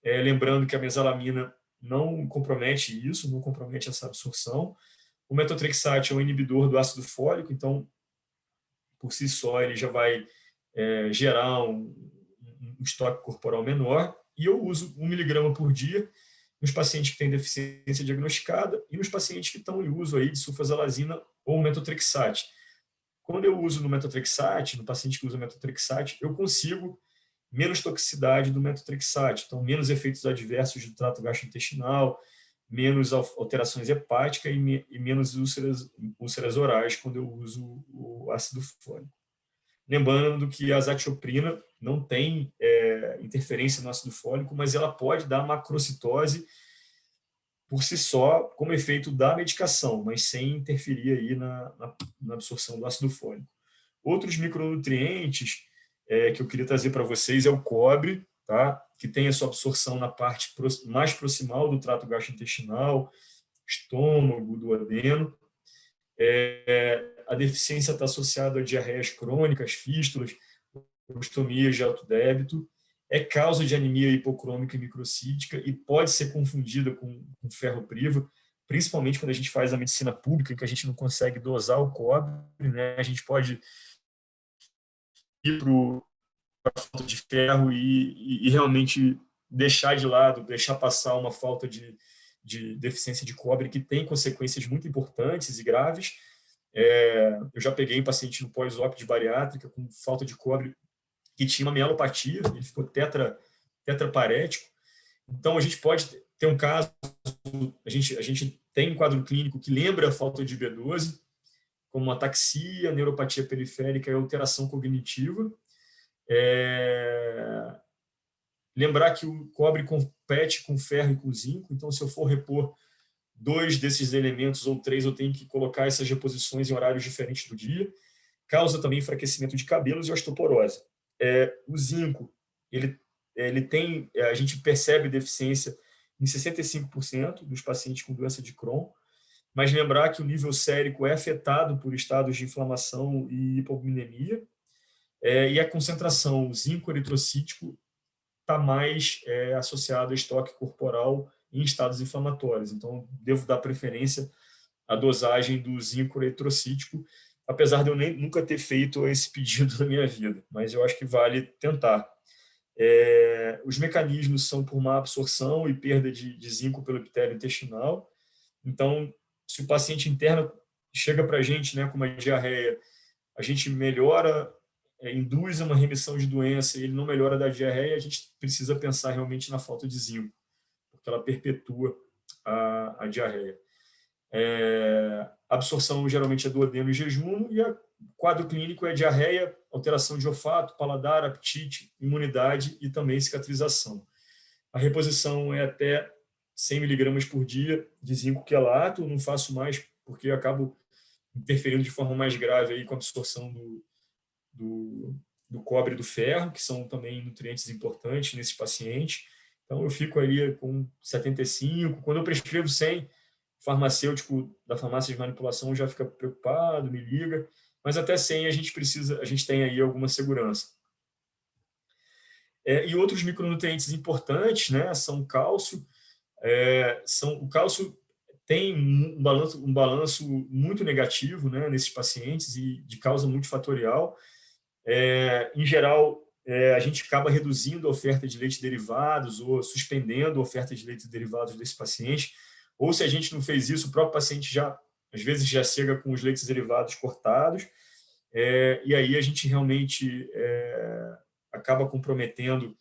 lembrando que a mesalamina não compromete isso, não compromete essa absorção. O metotrexate é um inibidor do ácido fólico, então, por si só, ele já vai gerar um estoque corporal menor, e eu uso 1 miligrama por dia nos pacientes que têm deficiência diagnosticada e nos pacientes que estão em uso aí de sulfasalazina ou metotrexate. Quando eu uso no metotrexate, no paciente que usa metotrexate, eu consigo menos toxicidade do metotrexate, então menos efeitos adversos do trato gastrointestinal, menos alterações hepáticas e menos úlceras orais quando eu uso o ácido fólico. Lembrando que a azatioprina não tem interferência no ácido fólico, mas ela pode dar macrocitose por si só, como efeito da medicação, mas sem interferir aí na absorção do ácido fólico. Outros micronutrientes que eu queria trazer para vocês é o cobre, tá? Que tem a sua absorção na parte mais proximal do trato gastrointestinal, estômago, duodeno. A deficiência está associada a diarreias crônicas, fístulas, ostomias de alto débito, é causa de anemia hipocrômica e microcítica e pode ser confundida com ferropriva, principalmente quando a gente faz a medicina pública, em que a gente não consegue dosar o cobre, né? A gente pode ir para o falta de ferro e realmente deixar de lado, deixar passar uma falta de deficiência de cobre que tem consequências muito importantes e graves. Eu já peguei um paciente no pós-op de bariátrica com falta de cobre que tinha uma mielopatia, ele ficou tetraparético. Então, a gente pode ter um caso, a gente tem um quadro clínico que lembra a falta de B12, como ataxia, neuropatia periférica e alteração cognitiva. Lembrar que o cobre compete com ferro e com zinco, então, se eu for repor 2 desses elementos ou 3, eu tenho que colocar essas reposições em horários diferentes do dia. Causa também enfraquecimento de cabelos e osteoporose. O zinco, ele tem, a gente percebe deficiência em 65% dos pacientes com doença de Crohn, mas lembrar que o nível sérico é afetado por estados de inflamação e hipoglicemia, e a concentração zinco-eritrocítico está mais associada a estoque corporal em estados inflamatórios. Então, devo dar preferência à dosagem do zinco eritrocítico, apesar de eu nunca ter feito esse pedido na minha vida, mas eu acho que vale tentar. Os mecanismos são por má absorção e perda de zinco pelo epitélio intestinal. Então, se o paciente interno chega para a gente, né, com uma diarreia, a gente melhora, induz uma remissão de doença e ele não melhora da diarreia, a gente precisa pensar realmente na falta de zinco, porque ela perpetua a diarreia. A absorção geralmente é duodeno e jejum, e o quadro clínico é diarreia, alteração de olfato, paladar, apetite, imunidade e também cicatrização. A reposição é até 100 mg por dia de zinco quelato, não faço mais porque eu acabo interferindo de forma mais grave aí com a absorção do cobre e do ferro, que são também nutrientes importantes nesses pacientes. Então, eu fico ali com 75. Quando eu prescrevo 100, o farmacêutico da farmácia de manipulação já fica preocupado, me liga, mas até 100 a gente tem aí alguma segurança. E outros micronutrientes importantes, né, são o cálcio. O cálcio tem um balanço muito negativo, né, nesses pacientes e de causa multifatorial. Em geral, a gente acaba reduzindo a oferta de leite derivados ou suspendendo a oferta de leite derivados desse paciente, ou se a gente não fez isso, o próprio paciente às vezes já chega com os leites derivados cortados, e aí a gente realmente acaba comprometendo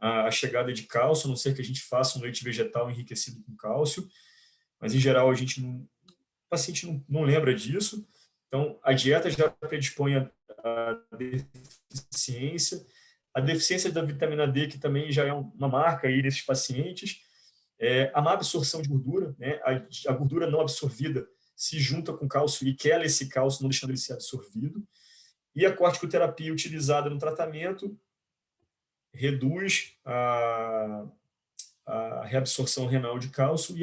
a chegada de cálcio, a não ser que a gente faça um leite vegetal enriquecido com cálcio, mas em geral o paciente não lembra disso. Então, a dieta já predispõe a deficiência. A deficiência da vitamina D, que também já é uma marca aí nesses pacientes. A má absorção de gordura, né? A gordura não absorvida se junta com cálcio e quela esse cálcio, não deixando ele ser absorvido. E a corticoterapia utilizada no tratamento reduz a reabsorção renal de cálcio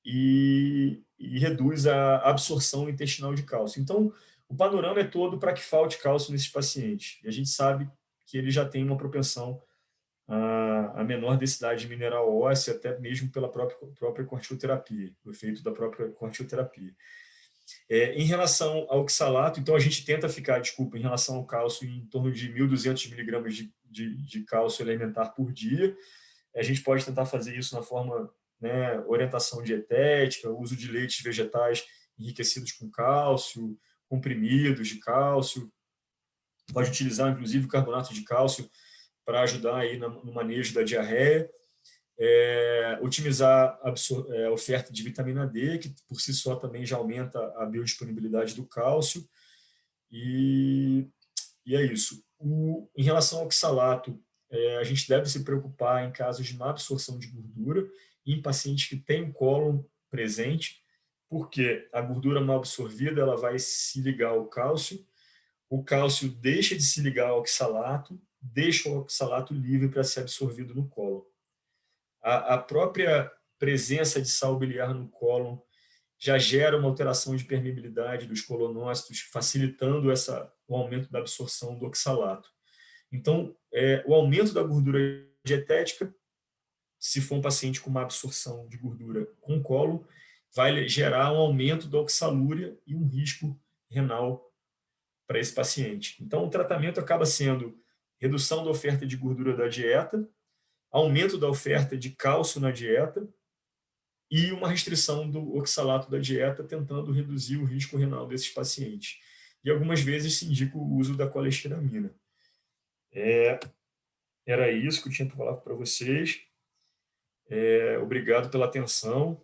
e reduz a absorção intestinal de cálcio. Então, o panorama é todo para que falte cálcio nesses pacientes. E a gente sabe que ele já tem uma propensão a menor densidade mineral óssea, até mesmo pela própria corticoterapia, o efeito da própria corticoterapia. Em relação ao oxalato, então a gente tenta ficar, em relação ao cálcio, em torno de 1.200 miligramas de cálcio elementar por dia. A gente pode tentar fazer isso na forma, né, orientação dietética, uso de leites vegetais enriquecidos com cálcio, comprimidos de cálcio. Pode utilizar, inclusive, carbonato de cálcio para ajudar aí no manejo da diarreia. Otimizar a oferta de vitamina D, que por si só também já aumenta a biodisponibilidade do cálcio. E é isso. Em relação ao oxalato, a gente deve se preocupar em casos de má absorção de gordura em pacientes que têm o cólon presente, porque a gordura mal absorvida ela vai se ligar ao cálcio, o cálcio deixa de se ligar ao oxalato, deixa o oxalato livre para ser absorvido no cólon. A própria presença de sal biliar no cólon já gera uma alteração de permeabilidade dos colonócitos, facilitando o aumento da absorção do oxalato. Então, o aumento da gordura dietética, se for um paciente com uma absorção de gordura com cólon, vai gerar um aumento da oxalúria e um risco renal para esse paciente. Então, o tratamento acaba sendo redução da oferta de gordura da dieta, aumento da oferta de cálcio na dieta e uma restrição do oxalato da dieta, tentando reduzir o risco renal desses pacientes. E algumas vezes se indica o uso da colesteramina. Era isso que eu tinha para falar para vocês. Obrigado pela atenção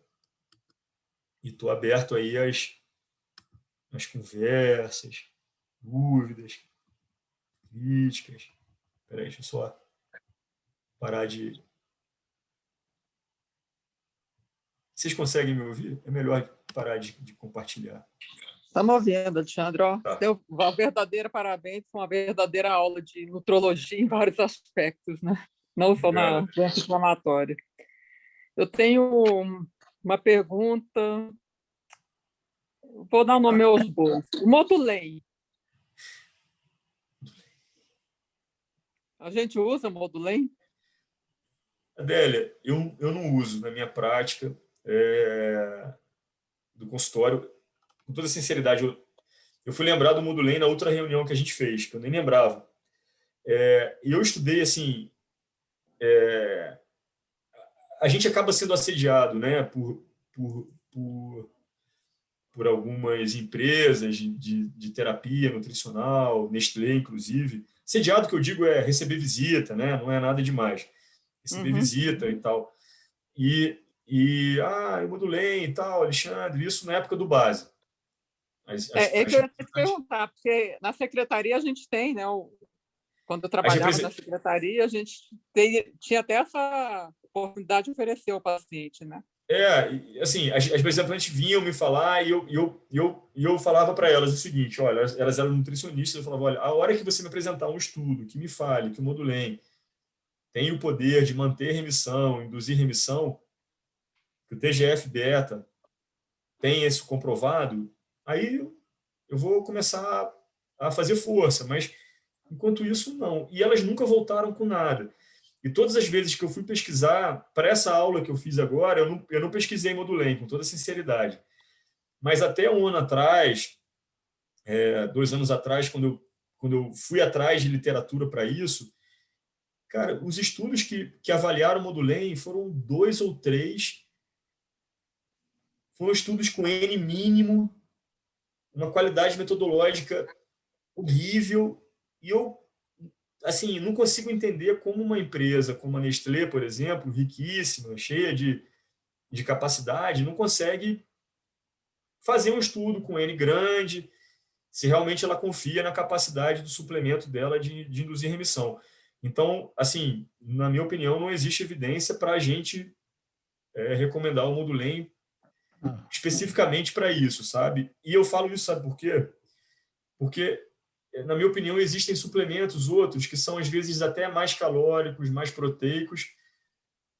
e estou aberto aí às conversas, dúvidas, críticas. Espera aí, deixa eu só parar de... Vocês conseguem me ouvir? É melhor parar de compartilhar. Estamos ouvindo, Alexandre. Tá. Deu uma verdadeira parabéns, uma verdadeira aula de nutrologia em vários aspectos, né? Não só na doença inflamatória. Eu tenho uma pergunta, vou dar o nome aos bois. O Modulem. A gente usa Modulem? Adélia, eu não uso na minha prática do consultório. Com toda sinceridade, eu fui lembrar do Modulem na outra reunião que a gente fez, que eu nem lembrava. E eu estudei, assim... a gente acaba sendo assediado, né, por algumas empresas de terapia nutricional, Nestlé, inclusive. Assediado, que eu digo, é receber visita, né, não é nada demais. Receber visita e tal. Eu modulei e tal, Alexandre, isso na época do base. É que eu ia te perguntar, porque na secretaria a gente tem, né? Quando eu trabalhava na secretaria, a gente tinha até essa oportunidade de oferecer ao paciente, né? Assim, as representantes vinham me falar e eu falava para elas o seguinte: olha, elas eram nutricionistas, eu falava, olha, a hora que você me apresentar um estudo que me fale que o Modulem tem o poder de manter remissão, induzir remissão, que o TGF-beta tem isso comprovado, aí eu vou começar a fazer força, mas enquanto isso, não. E elas nunca voltaram com nada. E todas as vezes que eu fui pesquisar, para essa aula que eu fiz agora, eu não pesquisei Modulem, com toda sinceridade. Mas até um ano atrás, 2 anos atrás, quando eu fui atrás de literatura para isso, cara, os estudos que avaliaram o Modulem foram 2 ou 3. Foram estudos com N mínimo, uma qualidade metodológica horrível, e eu, assim, não consigo entender como uma empresa como a Nestlé, por exemplo, riquíssima, cheia de capacidade, não consegue fazer um estudo com N grande, se realmente ela confia na capacidade do suplemento dela de induzir remissão. Então, assim, na minha opinião, não existe evidência para a gente recomendar o Modulem especificamente para isso, sabe? E eu falo isso, sabe por quê? Porque, na minha opinião, existem suplementos outros que são, às vezes, até mais calóricos, mais proteicos,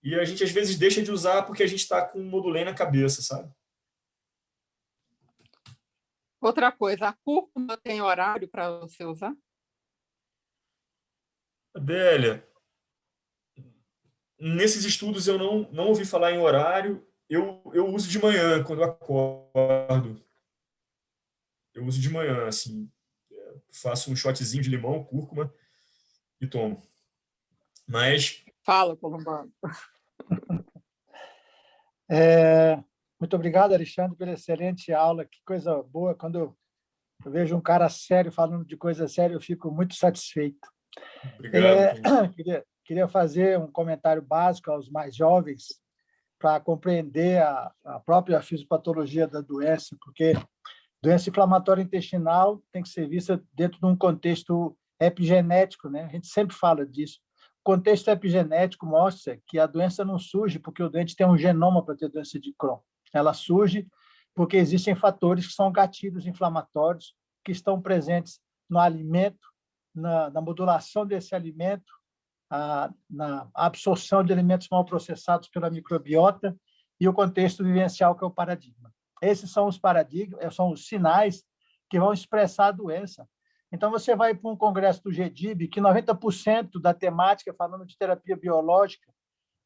e a gente, às vezes, deixa de usar porque a gente está com o Modulem na cabeça, sabe? Outra coisa, a cúrcuma tem horário para você usar? Adélia, nesses estudos eu não ouvi falar em horário, eu uso de manhã, quando eu acordo. Eu uso de manhã, assim, faço um shotzinho de limão, cúrcuma e tomo. Mas... Fala, Columbano. Muito obrigado, Alexandre, pela excelente aula. Que coisa boa. Quando eu vejo um cara sério falando de coisa séria, eu fico muito satisfeito. Obrigado. Queria fazer um comentário básico aos mais jovens para compreender a própria fisiopatologia da doença, porque doença inflamatória intestinal tem que ser vista dentro de um contexto epigenético, né? A gente sempre fala disso. O contexto epigenético mostra que a doença não surge porque o doente tem um genoma para ter doença de Crohn. Ela surge porque existem fatores que são gatilhos inflamatórios que estão presentes no alimento, na modulação desse alimento, na absorção de alimentos mal processados pela microbiota e o contexto vivencial, que é o paradigma. Esses são os paradigmas, são os sinais que vão expressar a doença. Então, você vai para um congresso do GDIB, que 90% da temática é falando de terapia biológica,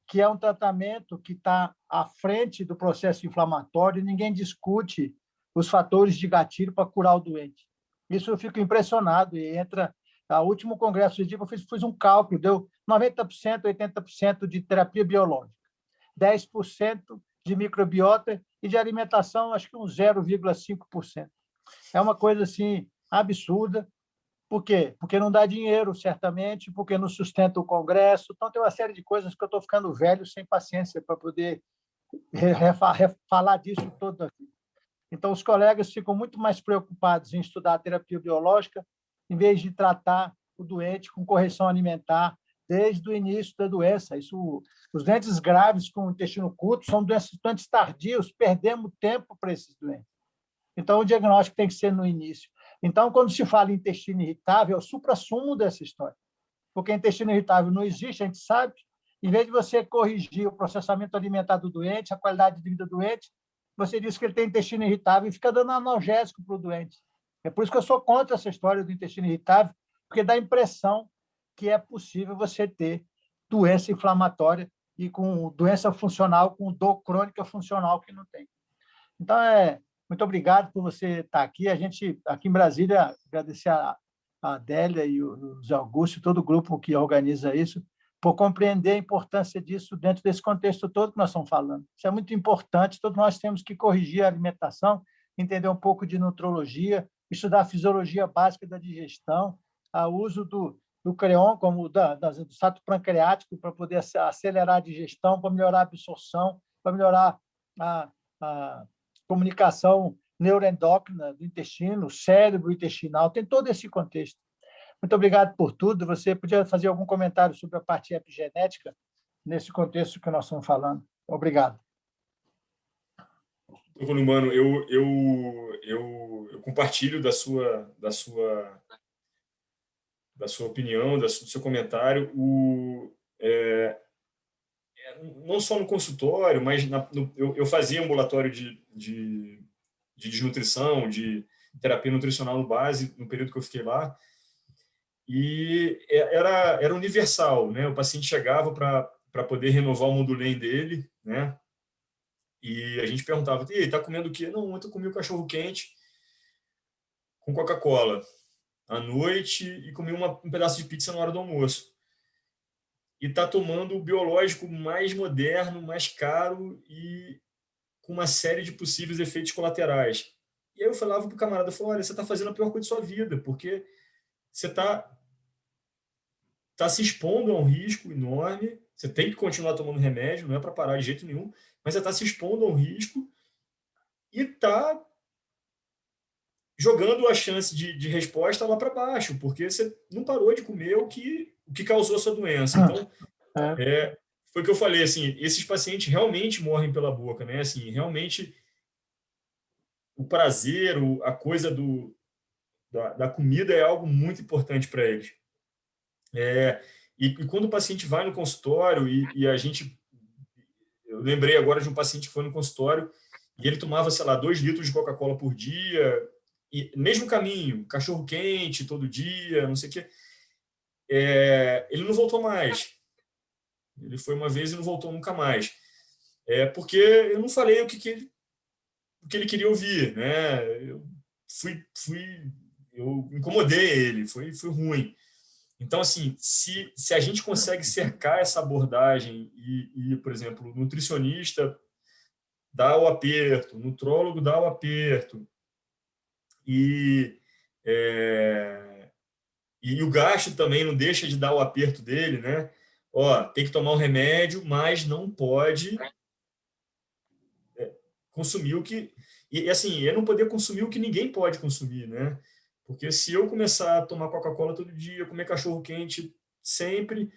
que é um tratamento que está à frente do processo inflamatório, e ninguém discute os fatores de gatilho para curar o doente. Isso eu fico impressionado, e entra O último congresso de DIPA, eu fiz um cálculo, deu 90%, 80% de terapia biológica, 10% de microbiota e de alimentação, acho que uns 0,5%. É uma coisa assim absurda. Por quê? Porque não dá dinheiro, certamente, porque não sustenta o congresso. Então, tem uma série de coisas que eu estou ficando velho, sem paciência para poder falar disso toda a vida. Então, os colegas ficam muito mais preocupados em estudar a terapia biológica, em vez de tratar o doente com correção alimentar desde o início da doença. Os doentes graves com intestino curto são doentes tardios, perdemos tempo para esses doentes. Então, o diagnóstico tem que ser no início. Então, quando se fala em intestino irritável, é o suprassumo dessa história. Porque intestino irritável não existe, a gente sabe. Em vez de você corrigir o processamento alimentar do doente, a qualidade de vida do doente, você diz que ele tem intestino irritável e fica dando analgésico para o doente. É por isso que eu sou contra essa história do intestino irritável, porque dá a impressão que é possível você ter doença inflamatória e com doença funcional, com dor crônica funcional que não tem. Então, muito obrigado por você estar aqui. A gente, aqui em Brasília, agradecer a Adélia e o Zé Augusto, todo o grupo que organiza isso, por compreender a importância disso dentro desse contexto todo que nós estamos falando. Isso é muito importante, todos nós temos que corrigir a alimentação, entender um pouco de nutrologia, estudar a fisiologia básica da digestão, o uso do CREON, como do sato pancreático, para poder acelerar a digestão, para melhorar a absorção, para melhorar a comunicação neuroendócrina do intestino, cérebro intestinal, tem todo esse contexto. Muito obrigado por tudo. Você podia fazer algum comentário sobre a parte epigenética nesse contexto que nós estamos falando? Obrigado. Mano, eu compartilho da sua opinião, do seu comentário. Não só no consultório, mas eu fazia ambulatório de desnutrição, de terapia nutricional no base, no período que eu fiquei lá, e era universal, né? O paciente chegava para poder renovar o Mondulem dele, né? E a gente perguntava: "E tá comendo o quê?" "Não, ontem eu comi o cachorro quente com Coca-Cola à noite e comi um pedaço de pizza na hora do almoço." E tá tomando o biológico mais moderno, mais caro e com uma série de possíveis efeitos colaterais. E aí eu falava pro camarada, olha, você está fazendo a pior coisa da sua vida, porque você está se expondo a um risco enorme, você tem que continuar tomando remédio, não é para parar de jeito nenhum, mas você está se expondo a um risco e está jogando a chance de resposta lá para baixo, porque você não parou de comer o que causou a sua doença. Então, foi o que eu falei, assim, esses pacientes realmente morrem pela boca, né? Assim, realmente o prazer, a coisa da comida é algo muito importante para eles. E quando o paciente vai no consultório e eu lembrei agora de um paciente que foi no consultório e ele tomava, sei lá, 2 litros de Coca-Cola por dia, e mesmo caminho, cachorro quente todo dia, não sei o quê. Ele não voltou mais. Ele foi uma vez e não voltou nunca mais. Porque eu não falei o que ele queria ouvir, né? Eu incomodei ele, foi ruim. Então, assim, se a gente consegue cercar essa abordagem e, por exemplo, o nutricionista dá o aperto, o nutrólogo dá o aperto e o gastro também não deixa de dar o aperto dele, né? Ó, tem que tomar um remédio, mas não pode consumir o que... E, assim, eu não poder consumir o que ninguém pode consumir, né? Porque se eu começar a tomar Coca-Cola todo dia, comer cachorro-quente sempre,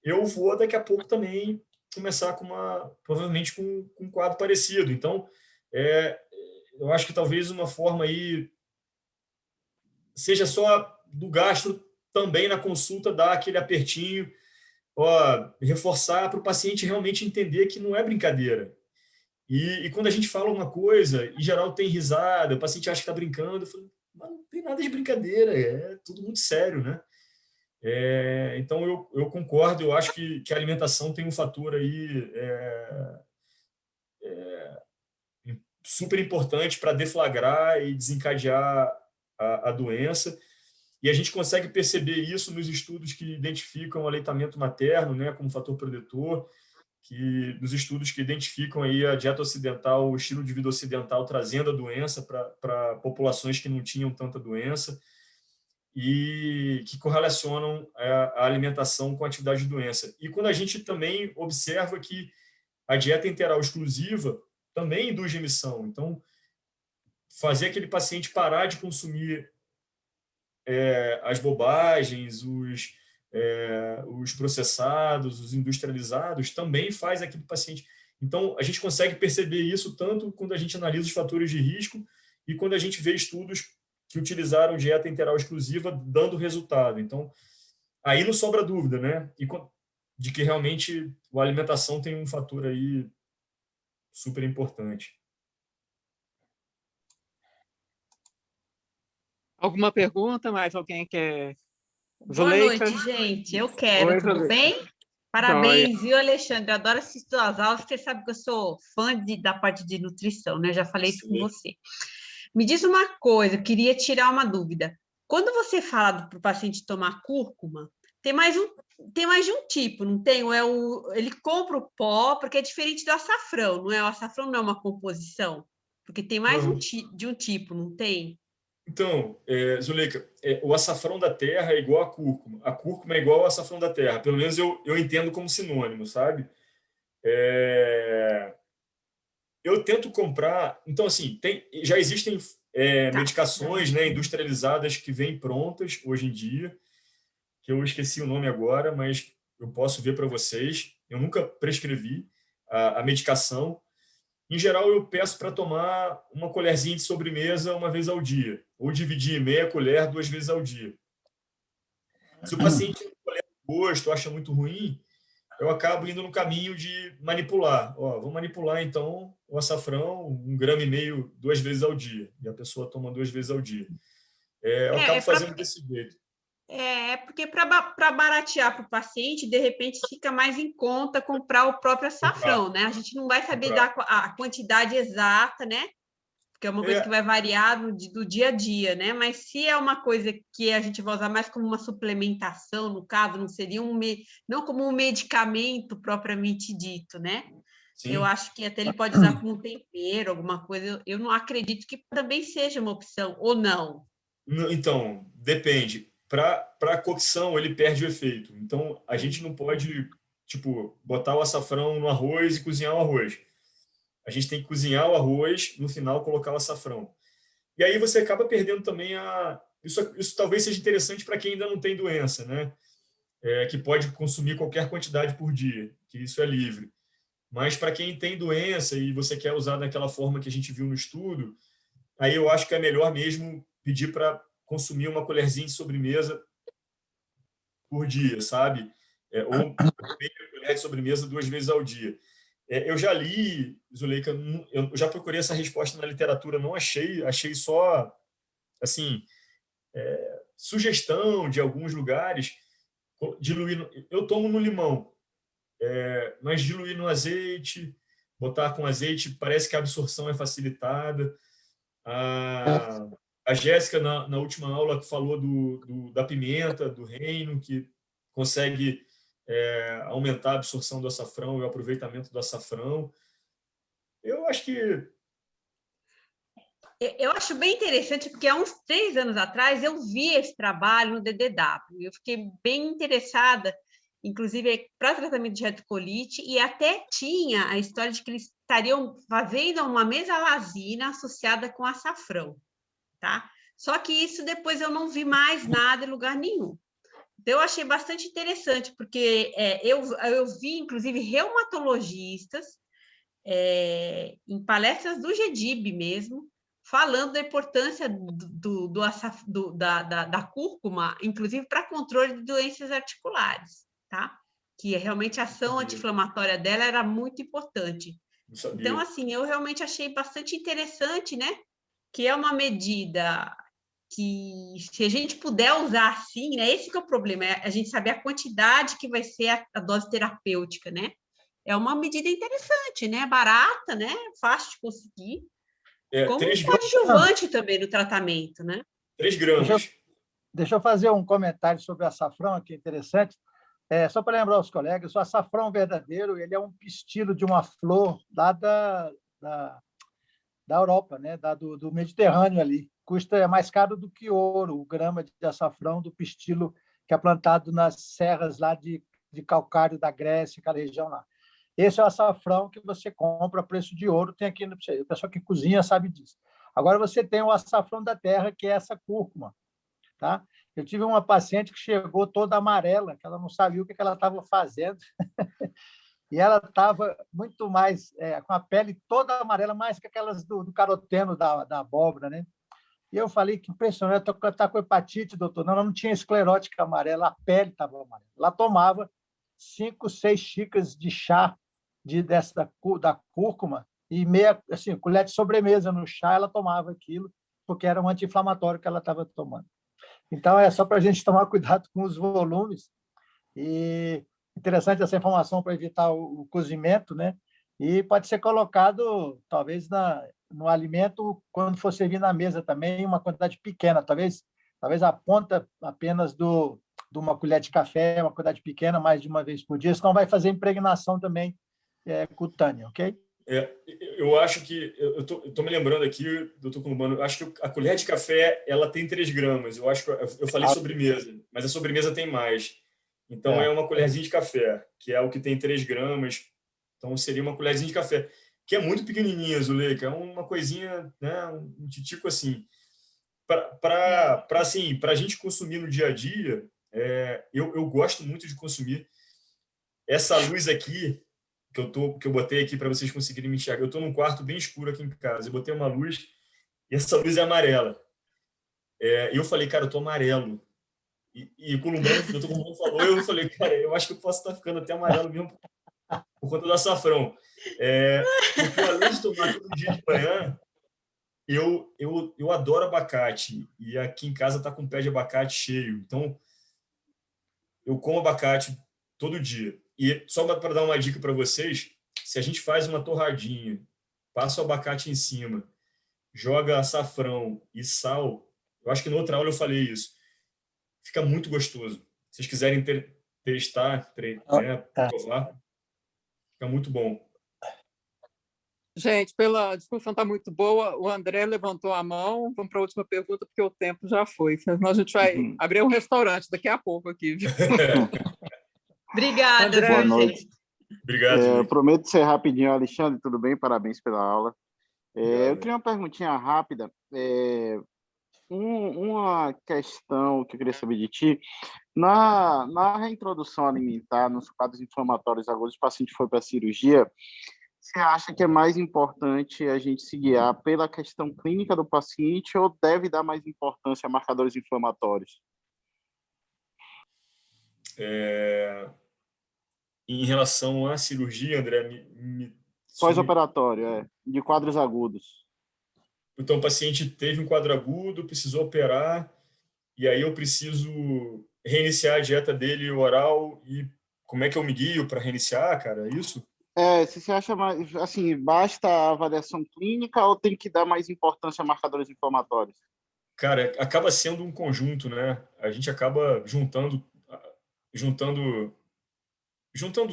eu vou daqui a pouco também começar provavelmente com um quadro parecido. Então, eu acho que talvez uma forma aí seja só do gastro também na consulta dar aquele apertinho, reforçar para o paciente realmente entender que não é brincadeira. E quando a gente fala uma coisa, em geral tem risada, o paciente acha que está brincando, eu falo, mas não tem nada de brincadeira, é tudo muito sério, né? Então, eu concordo, eu acho que a alimentação tem um fator aí super importante para deflagrar e desencadear a doença. E a gente consegue perceber isso nos estudos que identificam o aleitamento materno, né, como fator protetor, nos estudos que identificam aí a dieta ocidental, o estilo de vida ocidental trazendo a doença para populações que não tinham tanta doença, e que correlacionam a alimentação com a atividade de doença. E quando a gente também observa que a dieta interal exclusiva também induz remissão. Então, fazer aquele paciente parar de consumir as bobagens, os processados, os industrializados, também faz aquele paciente. Então, a gente consegue perceber isso tanto quando a gente analisa os fatores de risco e quando a gente vê estudos que utilizaram dieta interal exclusiva dando resultado. Então, aí não sobra dúvida, né? De que realmente a alimentação tem um fator aí super importante. Alguma pergunta? Mais alguém quer? Boa noite, gente. Eu quero, Oi, tudo bem? Parabéns, viu, Alexandre? Eu adoro assistir as aulas, você sabe que eu sou fã da parte de nutrição, né? Eu já falei isso com você. Me diz uma coisa, eu queria tirar uma dúvida. Quando você fala para o paciente tomar cúrcuma, tem mais de um tipo, não tem? Ele compra o pó, porque é diferente do açafrão, não é? O açafrão não é uma composição, porque tem mais de um tipo, não tem? Então, Zuleika, o açafrão da terra é igual a cúrcuma. A cúrcuma é igual ao açafrão da terra. Pelo menos eu entendo como sinônimo, sabe? Eu tento comprar... Então, assim, já existem medicações, né, industrializadas que vêm prontas hoje em dia, que eu esqueci o nome agora, mas eu posso ver para vocês. Eu nunca prescrevi a medicação. Em geral, eu peço para tomar uma colherzinha de sobremesa uma vez ao dia, ou dividir meia colher 2 vezes ao dia. Se o paciente não tolera o gosto, acha muito ruim, eu acabo indo no caminho de manipular. Vou manipular, então, o açafrão, 1,5 gramas 2 vezes ao dia. E a pessoa toma 2 vezes ao dia. Eu acabo fazendo desse jeito. Porque para baratear para o paciente, de repente fica mais em conta comprar o próprio açafrão, né? A gente não vai saber dar a quantidade exata, né? Porque é uma coisa que vai variar do dia a dia, né? Mas se é uma coisa que a gente vai usar mais como uma suplementação, no caso, não seria não como um medicamento propriamente dito, né? Sim. Eu acho que até ele pode usar como um tempero, alguma coisa. Eu não acredito que também seja uma opção, ou não? Então, depende. Para cocção, ele perde o efeito. Então, a gente não pode, botar o açafrão no arroz e cozinhar o arroz. A gente tem que cozinhar o arroz, no final colocar o açafrão. E aí você acaba perdendo também Isso talvez seja interessante para quem ainda não tem doença, né? Que pode consumir qualquer quantidade por dia, que isso é livre. Mas para quem tem doença e você quer usar daquela forma que a gente viu no estudo, aí eu acho que é melhor mesmo pedir para consumir uma colherzinha de sobremesa por dia, sabe? Ou meia colher de sobremesa 2 vezes ao dia. Eu já li, Zuleika, eu já procurei essa resposta na literatura, não achei só, assim, sugestão de alguns lugares, diluir, eu tomo no limão, mas diluir no azeite, botar com azeite, parece que a absorção é facilitada. A Jéssica, na última aula, falou da pimenta, do reino, que consegue aumentar a absorção do açafrão e o aproveitamento do açafrão. Eu acho que... Eu acho bem interessante, porque há uns 3 anos atrás eu vi esse trabalho no DDW. Eu fiquei bem interessada, inclusive, para tratamento de retocolite, e até tinha a história de que eles estariam fazendo uma mesalazina associada com açafrão, tá? Só que isso depois eu não vi mais nada em lugar nenhum. Então, eu achei bastante interessante, porque eu vi, inclusive, reumatologistas em palestras do GEDIB mesmo, falando da importância da cúrcuma, inclusive para controle de doenças articulares, tá? Que realmente a ação anti-inflamatória dela era muito importante. Então, assim, eu realmente achei bastante interessante, né? Que é uma medida que, se a gente puder usar assim, né? Esse que é o problema, a gente saber a quantidade que vai ser a dose terapêutica, né? É uma medida interessante, né? Barata, né? Fácil de conseguir. Como um coadjuvante também no tratamento, né? 3 gramas. Deixa eu fazer um comentário sobre açafrão aqui, interessante. Só para lembrar aos colegas, o açafrão verdadeiro ele é um pistilo de uma flor lá da, da Europa, né? Do Mediterrâneo ali. É mais caro do que ouro, o grama de açafrão do pistilo que é plantado nas serras lá de calcário da Grécia, aquela região lá. Esse é o açafrão que você compra a preço de ouro, tem aqui, o pessoal que cozinha sabe disso. Agora você tem o açafrão da terra, que é essa cúrcuma. Tá? Eu tive uma paciente que chegou toda amarela, que ela não sabia o que ela estava fazendo, e ela estava muito mais, com a pele toda amarela, mais que aquelas do caroteno da abóbora, né? E eu falei que impressionante, está com hepatite, doutor. Não, ela não tinha esclerótica amarela, a pele estava amarela. Ela tomava 5, 6 xícaras de chá da cúrcuma e meia assim, colher de sobremesa no chá, ela tomava aquilo, porque era um anti-inflamatório que ela estava tomando. Então, é só para a gente tomar cuidado com os volumes. E interessante essa informação para evitar o cozimento, né? E pode ser colocado, talvez, no alimento, quando for servir na mesa também, uma quantidade pequena, talvez a ponta apenas de uma colher de café, uma quantidade pequena, mais de uma vez por dia, senão vai fazer impregnação também cutânea, ok? Eu acho que eu tô me lembrando aqui, doutor Columbano, eu acho que a colher de café ela tem 3 gramas. Eu acho que eu falei sobremesa, mas a sobremesa tem mais. Então é uma colherzinha de café, que é o que tem 3 gramas. Então seria uma colherzinha de café, que é muito pequenininha, Zuleika, é uma coisinha, né, um titico assim. Para assim, a gente consumir no dia a dia, eu gosto muito de consumir. Essa luz aqui que eu botei aqui para vocês conseguirem me enxergar. Eu estou num quarto bem escuro aqui em casa. Eu botei uma luz e essa luz é amarela. E eu falei, cara, eu tô amarelo. E o doutor Columbano falou, eu falei, cara, eu acho que eu posso estar ficando até amarelo mesmo por conta do açafrão. Porque além de tomar todo dia de manhã, eu adoro abacate. E aqui em casa tá com um pé de abacate cheio. Então, eu como abacate todo dia. E só para dar uma dica para vocês, se a gente faz uma torradinha, passa o abacate em cima, joga açafrão e sal, eu acho que na outra aula eu falei isso, fica muito gostoso. Se vocês quiserem testar, né, provar, fica muito bom. Gente, a discussão está muito boa. O André levantou a mão. Vamos para a última pergunta, porque o tempo já foi. Senão a gente vai abrir um restaurante daqui a pouco aqui. Obrigada, André, boa noite. Obrigado. Eu prometo ser rapidinho, Alexandre. Tudo bem? Parabéns pela aula. Eu queria uma perguntinha rápida. Uma questão que eu queria saber de ti. Na reintrodução alimentar, nos quadros inflamatórios agudos, o paciente foi para a cirurgia, você acha que é mais importante a gente se guiar pela questão clínica do paciente ou deve dar mais importância a marcadores inflamatórios? Em relação à cirurgia, André, pós-operatório, de quadros agudos. Então, o paciente teve um quadro agudo, precisou operar, e aí eu preciso reiniciar a dieta dele oral, e como é que eu me guio para reiniciar, cara? É isso? Se você acha mais, assim, basta a avaliação clínica ou tem que dar mais importância a marcadores inflamatórios? Cara, acaba sendo um conjunto, né? A gente acaba juntando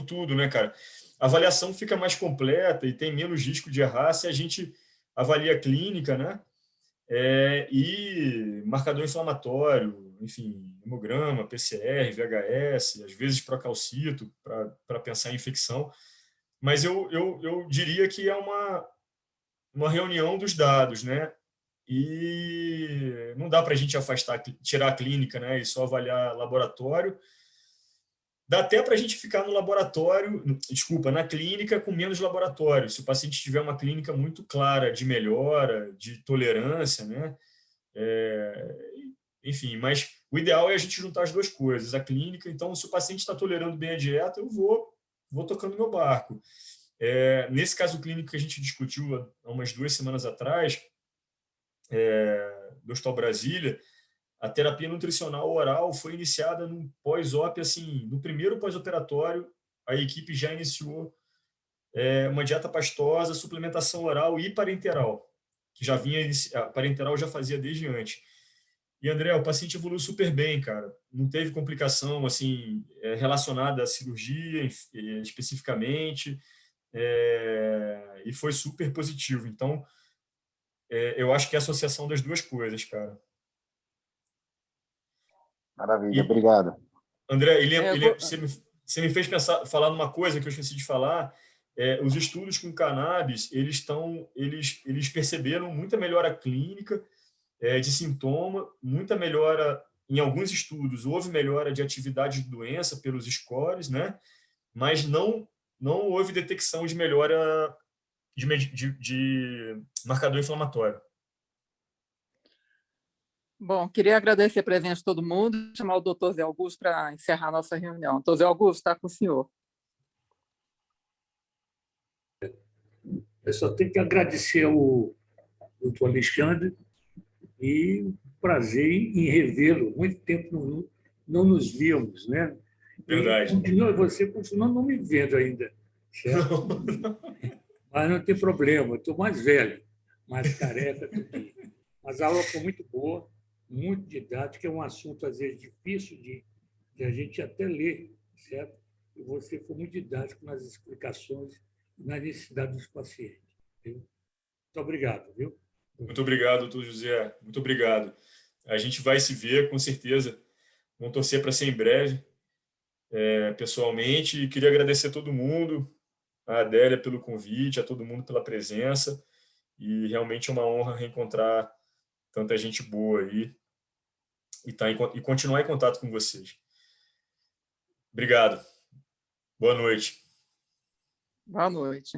tudo, né, cara? A avaliação fica mais completa e tem menos risco de errar se a gente avalia a clínica, né? E marcador inflamatório, enfim, hemograma, PCR, VHS, às vezes procalcito para pensar em infecção. Mas eu diria que é uma reunião dos dados, né? E não dá para a gente tirar a clínica, né? E só avaliar laboratório. Dá até para a gente ficar no laboratório, na clínica com menos laboratório. Se o paciente tiver uma clínica muito clara de melhora, de tolerância, né? Enfim, mas o ideal é a gente juntar as duas coisas. A clínica, então, se o paciente está tolerando bem a dieta, eu vou tocando meu barco. Nesse caso clínico que a gente discutiu há umas 2 semanas atrás, do Hospital Brasília, a terapia nutricional oral foi iniciada no pós-op, assim, no primeiro pós-operatório, a equipe já iniciou uma dieta pastosa, suplementação oral e parenteral, que já vinha, a parenteral já fazia desde antes. E, André, o paciente evoluiu super bem, cara. Não teve complicação assim relacionada à cirurgia especificamente, e foi super positivo. Então, eu acho que é a associação das duas coisas, cara. Maravilha, obrigado. André, você me fez falar numa coisa que eu esqueci de falar. Os estudos com cannabis, eles perceberam muita melhora clínica de sintoma, muita melhora em alguns estudos, houve melhora de atividade de doença pelos scores, né? Mas não houve detecção de melhora de marcador inflamatório. Bom, queria agradecer a presença de todo mundo, chamar o doutor Zé Augusto para encerrar a nossa reunião. Doutor Zé Augusto, está com o senhor. Eu só tenho que agradecer ao doutor Alexandre e prazer em revê-lo. Muito tempo não nos víamos, né? Verdade. E você continua não me vendo ainda, certo? Mas não tem problema, estou mais velho, mais careca também. Mas a aula foi muito boa, muito didática, é um assunto, às vezes, difícil de a gente até ler, certo? E você foi muito didático nas explicações e na necessidade dos pacientes. Viu? Muito obrigado, viu? Muito obrigado, doutor José. Muito obrigado. A gente vai se ver, com certeza. Vamos torcer para ser em breve, pessoalmente. E queria agradecer a todo mundo, a Adélia pelo convite, a todo mundo pela presença. E realmente é uma honra reencontrar tanta gente boa aí e continuar em contato com vocês. Obrigado. Boa noite. Boa noite.